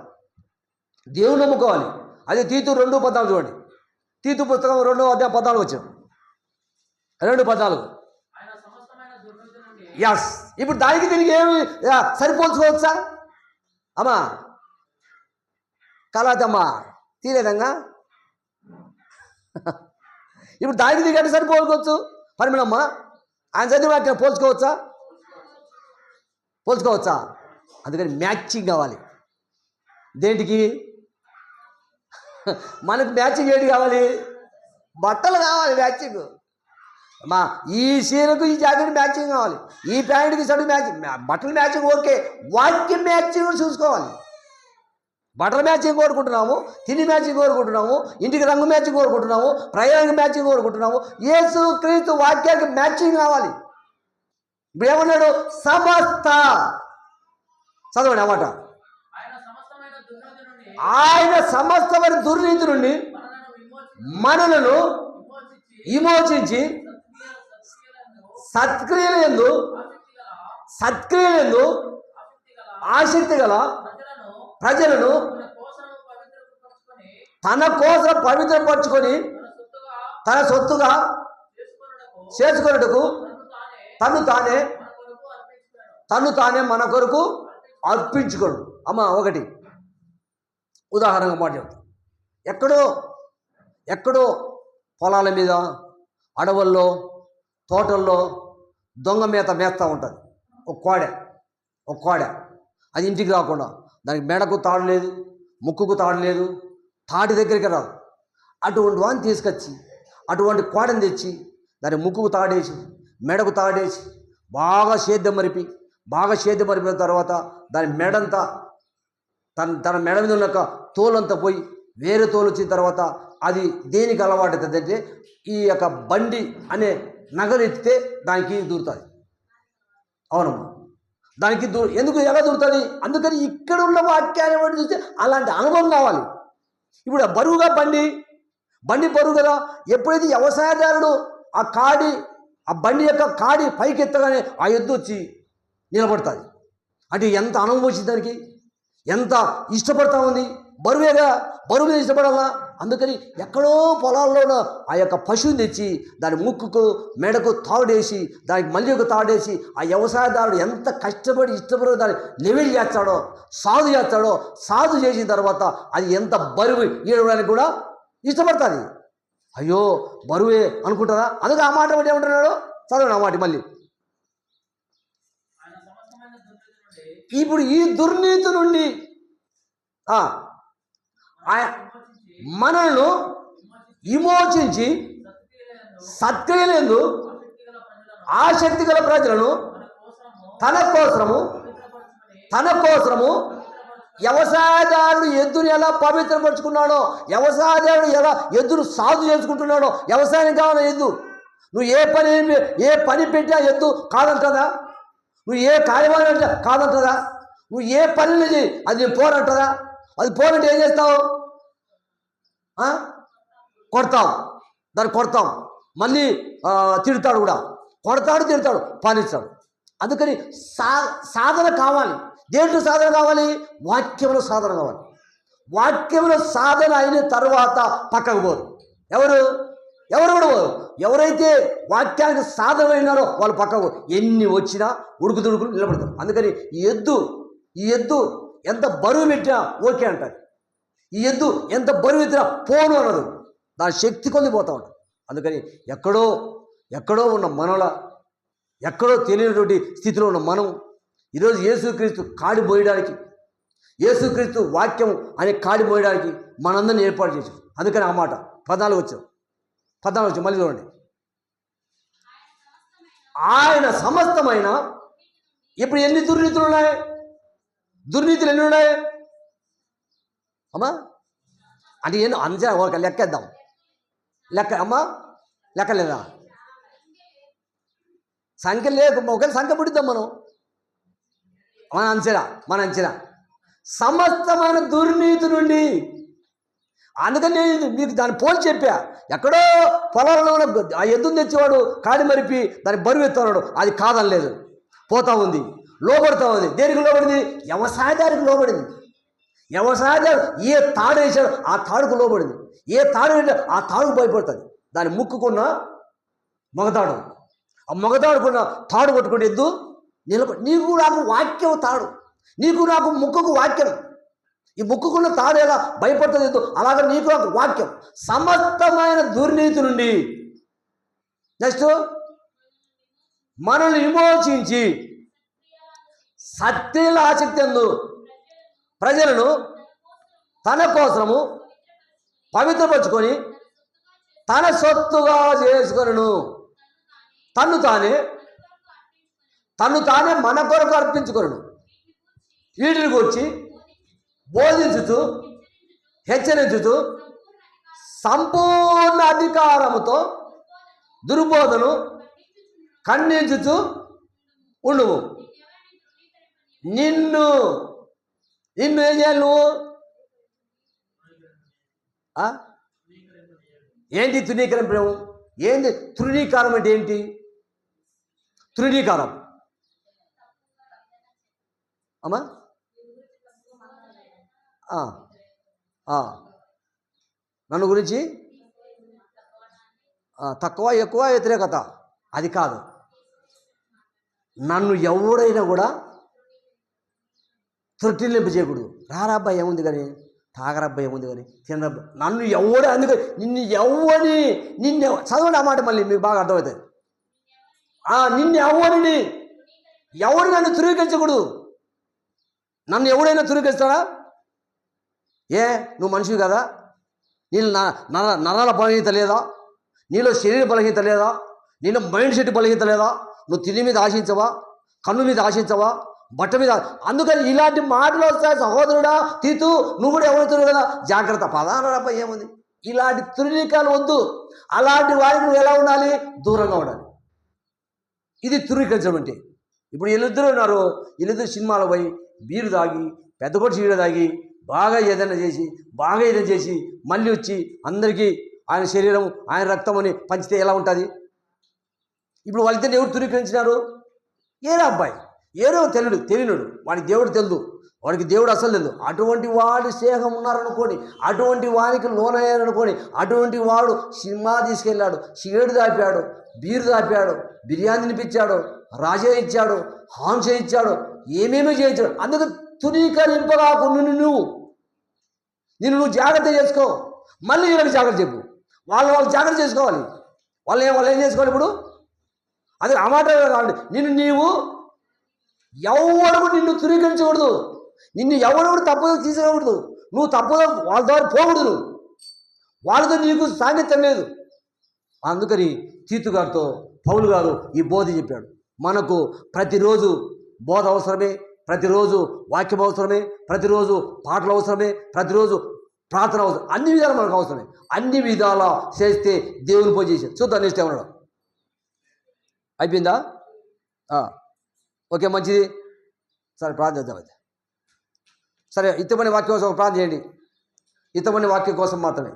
దేవుని నమ్ముకోవాలి. అదే తీతు 2:14 చూడండి. తీతు పుస్తకం 2:14 వచ్చాం. 2:14. ఎస్. ఇప్పుడు దానికి తిరిగి ఏమి సరిపోల్చుకోవచ్చా అమ్మా? కలాతమ్మా తీరేదంగా ఇప్పుడు దానికి తిరిగి అంటే సరిపోల్చుకోవచ్చు. పరిమళమ్మ ఆయన చదివి వాటిని పోల్చుకోవచ్చా? అందుకని మ్యాచింగ్ కావాలి. దేంటికి? మనకు మ్యాచింగ్ ఏంటి కావాలి? బట్టలు కావాలి మ్యాచింగ్. ఈ చీరకు ఈ జాకెట్ మ్యాచింగ్ కావాలి, ఈ ప్యాంటుకి షర్ట్ మ్యాచింగ్. బట్టలు మ్యాచింగ్ ఓకే, వాక్యం మ్యాచింగ్ చూసుకోవాలి. బట్టల మ్యాచింగ్ కోరుకుంటున్నాము, తిండి మ్యాచింగ్ కోరుకుంటున్నాము, ఇంటికి రంగు మ్యాచింగ్ కోరుకుంటున్నాము, ప్రయాణానికి మ్యాచింగ్ కోరుకుంటున్నాము. యేసు క్రీస్తు వాక్యానికి మ్యాచింగ్ కావాలి. ఇప్పుడు ఏమన్నాడు? సమస్త చదవండి అన్నమాట. ఆయన సమస్తమైన దుర్నీతి నుండి మనలను విమోచించి సత్క్రియలందు ఆసక్తి గల ప్రజలను తన కోసం పవిత్రపరచుకొని తన సొత్తుగా చేసుకొనుటకు తను తానే మన కొరకు అర్పించుకోడు. అమ్మ ఒకటి ఉదాహరణగా మాట చెప్తాను. ఎక్కడో పొలాల మీద, అడవుల్లో, తోటల్లో దొంగ మేస్తూ ఉంటుంది ఒక కోడె. అది ఇంటికి రాకుండా దానికి మెడకు తాడు లేదు, ముక్కుకు తాడు లేదు, తాటి దగ్గరికి రాదు. అటువంటి వాడిని తీసుకొచ్చి అటువంటి కోడని తెచ్చి దాని ముక్కుకు తాడేసి మెడకు తాడేసి బాగా సేద్యం మరిపిన తర్వాత దాని మెడంతా తన మెడ మీద ఉన్న తోలంతా పోయి వేరే తోలు వచ్చిన తర్వాత అది దేనికి అలవాటు అవుతుందంటే ఈ యొక్క బండి అనే నగలు ఎత్తితే దానికి దూరుతుంది. అవునమ్మా, దానికి ఎందుకు ఎలా దూరుతుంది? అందుకని ఇక్కడ ఉన్న వాక్యాన్ని బట్టి చూస్తే అలాంటి అనుభవం కావాలి. ఇప్పుడు బరువుగా బండి బరువు కదా. ఎప్పుడైతే వ్యవసాయదారుడు ఆ బండి యొక్క కాడి పైకి ఎత్తగానే ఆ ఎద్దు వచ్చి నిలబడుతుంది. అంటే ఎంత అనుభవం వచ్చింది దానికి, ఎంత ఇష్టపడతా ఉంది. బరువు మీద ఇష్టపడాలా. అందుకని ఎక్కడో పొలాల్లోనూ ఆ యొక్క పశువుని తెచ్చి దాని ముక్కుకు మెడకు తాడేసి దానికి మళ్ళీ ఒక తాడేసి ఆ వ్యవసాయదారుడు ఎంత కష్టపడి ఇష్టపడి దాన్ని లెవెల్ చేస్తాడో సాధు చేసిన తర్వాత అది ఎంత బరువు ఈడడానికి కూడా ఇష్టపడుతుంది. అయ్యో బరువే అనుకుంటారా? అందుకే ఆ మాట బట్టి ఏమంటున్నాడు, చదవండి ఆ మాట మళ్ళీ. ఇప్పుడు ఈ దుర్నీతి నుండి మనల్ని విమోచించి సత్క్రియలందు ఆసక్తి గల ప్రజలను తన కోసము వ్యవసాయదారుడు ఎద్దును ఎలా పవిత్రపరుచుకున్నాడో, వ్యవసాయదారుడు ఎలా ఎద్దును సాగు చేసుకుంటున్నాడో. వ్యవసాయం కావాలా ఎద్దు? నువ్వు ఏ పని పెట్టినా ఎద్దు కాదంటదా? నువ్వు ఏ కార్యక్రమం అంటే కాదంటదా? నువ్వు ఏ పని చేయి అది నేను పోనంటదా? అది పోనంటే ఏం చేస్తావు? కొడతాం మళ్ళీ తిడతాడు కూడా, తిడతాడు పాలిస్తాడు. అందుకని సాధన కావాలి. దేంట్లో సాధన కావాలి? వాక్యంలో సాధన కావాలి. వాక్యంలో సాధన అయిన తర్వాత పక్కకు పోరు. ఎవరు కూడా పోరు. ఎవరైతే వాక్యానికి సాధన అయినారో వాళ్ళు పక్కకు ఎన్ని వచ్చినా ఉడుకుతుడుకులు నిలబడతారు. అందుకని ఈ ఎద్దు ఎంత బరువు పెట్టినా ఓకే అంటారు. ఈ ఎద్దు ఎంత బరువు ఎత్తినా పోను అన్నది. దాని శక్తి కొద్ది పోతూ ఉంటుంది. అందుకని ఎక్కడో ఉన్న మనల ఎక్కడో తెలియనటువంటి స్థితిలో ఉన్న మనం ఈరోజు యేసుక్రీస్తు కాడి మోయడానికి, యేసుక్రీస్తు వాక్యం అనే కాడి మోయడానికి మనందరినీ ఏర్పాటు చేశాం. అందుకని ఆ మాట 14 వచ్చాం మళ్ళీ చూడండి. ఆయన సమస్తమైన ఇప్పుడు ఎన్ని దుర్నీతులు ఉన్నాయి? దుర్నీతులు ఎన్ని ఉన్నాయి అమ్మా? అంటే ఎన్నో అంచనా ఒక లెక్కేద్దాం. లెక్క లేదా? సంఖ్య లేదు. ఒకవేళ సంఖ్య పుట్టిద్దాం మన అంచనా సమస్తమైన దుర్నీతి నుండి. అందుకని నేను మీకు దాన్ని పోల్చి చెప్పా. ఎక్కడో పొలాలలో ఆ ఎద్దును తెచ్చేవాడు కాడి మరిపి దాన్ని బరువు ఎత్తున్నాడు. అది కాదనలేదు, పోతా ఉంది, లోబడుతూ ఉంది. దేనికి లోబడింది? వ్యవసాయదారికి లోబడింది. వ్యవసాయదారు ఏ తాడు వేసాడు ఆ తాడుకు లోబడింది. ఏ తాడు వేసాడు ఆ తాడుకు భయపడుతుంది. దాని ముక్కుకున్న మగతాడు, ఆ మగతాడుకున్న తాడు కొట్టుకుంటే ఎద్దు నిలబడి. నీకు నాకు వాక్యం తాడు, నీకు నాకు ముక్కుకు వాక్యం. ఈ ముక్కుకున్న తాడు ఎలా భయపడుతుంది ఎద్దు, అలాగే నీకు నాకు వాక్యం. సమస్తమైన దుర్నీతి నుండి నెక్స్ట్ మనల్ని విమోచించి సత్యల ఆసక్తి అందు ప్రజలను తన కోసము పవిత్రపరుచుకొని తన సొత్తుగా చేసుకొనును. తన్ను తానే మన కొరకు అర్పించుకొనును. వీటిని గురించి బోధించుతూ హెచ్చరించుతూ సంపూర్ణ అధికారముతో దుర్బోధను ఖండించుతూ ఉండుము. నిన్ను ఏం చేయాలి నువ్వు? ఏంటి తృణీకరించడం? ఏంటి తృణీకారం అంటే ఏంటి? తృణీకారం అమ్మా నన్ను గురించి తక్కువ ఎక్కువ వ్యతిరేకత అది కాదు. నన్ను ఎవడైనా కూడా తొట్టిలింపు చేయకూడదు. రారాబ్బాయి ఏముంది కానీ, తాగరబ్బాయి ఏముంది కానీ, తినరబ్బా. నన్ను ఎవడే అందుకని నిన్ను చదవండి ఆ మాట మళ్ళీ మీకు బాగా అర్థమవుతుంది. నిన్ను ఎవరు నన్ను ధృవీకరించకూడదు. నన్ను ఎవడైనా ధృవీకరిస్తాడా? నువ్వు మనిషివి కదా, నీళ్ళు నరాల బలహీనత లేదా? నీలో శరీర బలహీనత లేదా? నీలో మైండ్ సెట్ బలహీనత లేదా? నువ్వు తిని మీద ఆశించవా? కన్ను మీద ఆశించవా? బట్ట మీద? అందుకని ఇలాంటి మాటలు వస్తాయి సహోదరుడా తీతు, నువ్వు కూడా ఎవరుతున్నావు కదా, జాగ్రత్త. పదానరప్ప ఏముంది? ఇలాంటి తురికాలు వద్దు. అలాంటి వారికి నువ్వు ఎలా ఉండాలి? దూరంగా ఉండాలి. ఇది తురీకరించడం అంటే. ఇప్పుడు వీళ్ళిద్దరు ఉన్నారు, వీళ్ళిద్దరు సినిమాలో పోయి బీరు తాగి పెద్ద కొట్టి చీడ తాగి బాగా ఏదైనా చేసి మళ్ళీ వచ్చి అందరికీ ఆయన శరీరం ఆయన రక్తం అని పంచితే ఎలా ఉంటుంది? ఇప్పుడు వాళ్ళిద్దరిని ఎవరు తురీకరించినారు? ఏదో అబ్బాయి, ఏదో తెలియనుడు, వాడికి దేవుడు తెలుదు, వాడికి దేవుడు అసలు లేదు. అటువంటి వాడి స్నేహం ఉన్నారనుకోని, అటువంటి వానికి లోనయ్యారనుకోని, అటువంటి వాడు సినిమా తీసుకెళ్ళాడు, షేడు దాపాడు, బీరు దాపాడు, బిర్యానీ తినిపించాడు, రాజే ఇచ్చాడు, హాంసే ఇచ్చాడు, ఏమేమీ చేయించాడు. అందుకు తురీకరింపగా నువ్వు జాగ్రత్త చేసుకో. మళ్ళీ వీళ్ళకి జాగ్రత్త చెప్పు. వాళ్ళు జాగ్రత్త చేసుకోవాలి. వాళ్ళు ఏం చేసుకోవాలి ఇప్పుడు? అది ఆ మాట కావాలి. నీవు ఎవరు నిన్ను తురీకరించకూడదు, నిన్ను ఎవరు తప్పుదో తీసుకోకూడదు, నువ్వు తప్పుదో వాళ్ళ ద్వారా పోకూడదు, నువ్వు వాళ్ళతో నీకు సాంగత్యం లేదు. అందుకని తీతు గారితో పౌలు గారు ఈ బోధ చెప్పాడు. మనకు ప్రతిరోజు బోధ అవసరమే, ప్రతిరోజు వాక్యం అవసరమే, ప్రతిరోజు పాటలు అవసరమే, ప్రతిరోజు ప్రార్థన అవసరం. అన్ని విధాలు మనకు అవసరమే. అన్ని విధాలా చేస్తే దేవుని పూజ చేశాడు. చూద్దాం నెక్స్ట్ ఏమన్నాడు. అయిపోయిందా? ఓకే, మంచిది. సరే, ప్రార్థిద్దాం అయితే. సరే, ఇతమని వాక్యం కోసం ప్రార్థన చేయండి. ఇతమని వాక్యం కోసం మాత్రమే.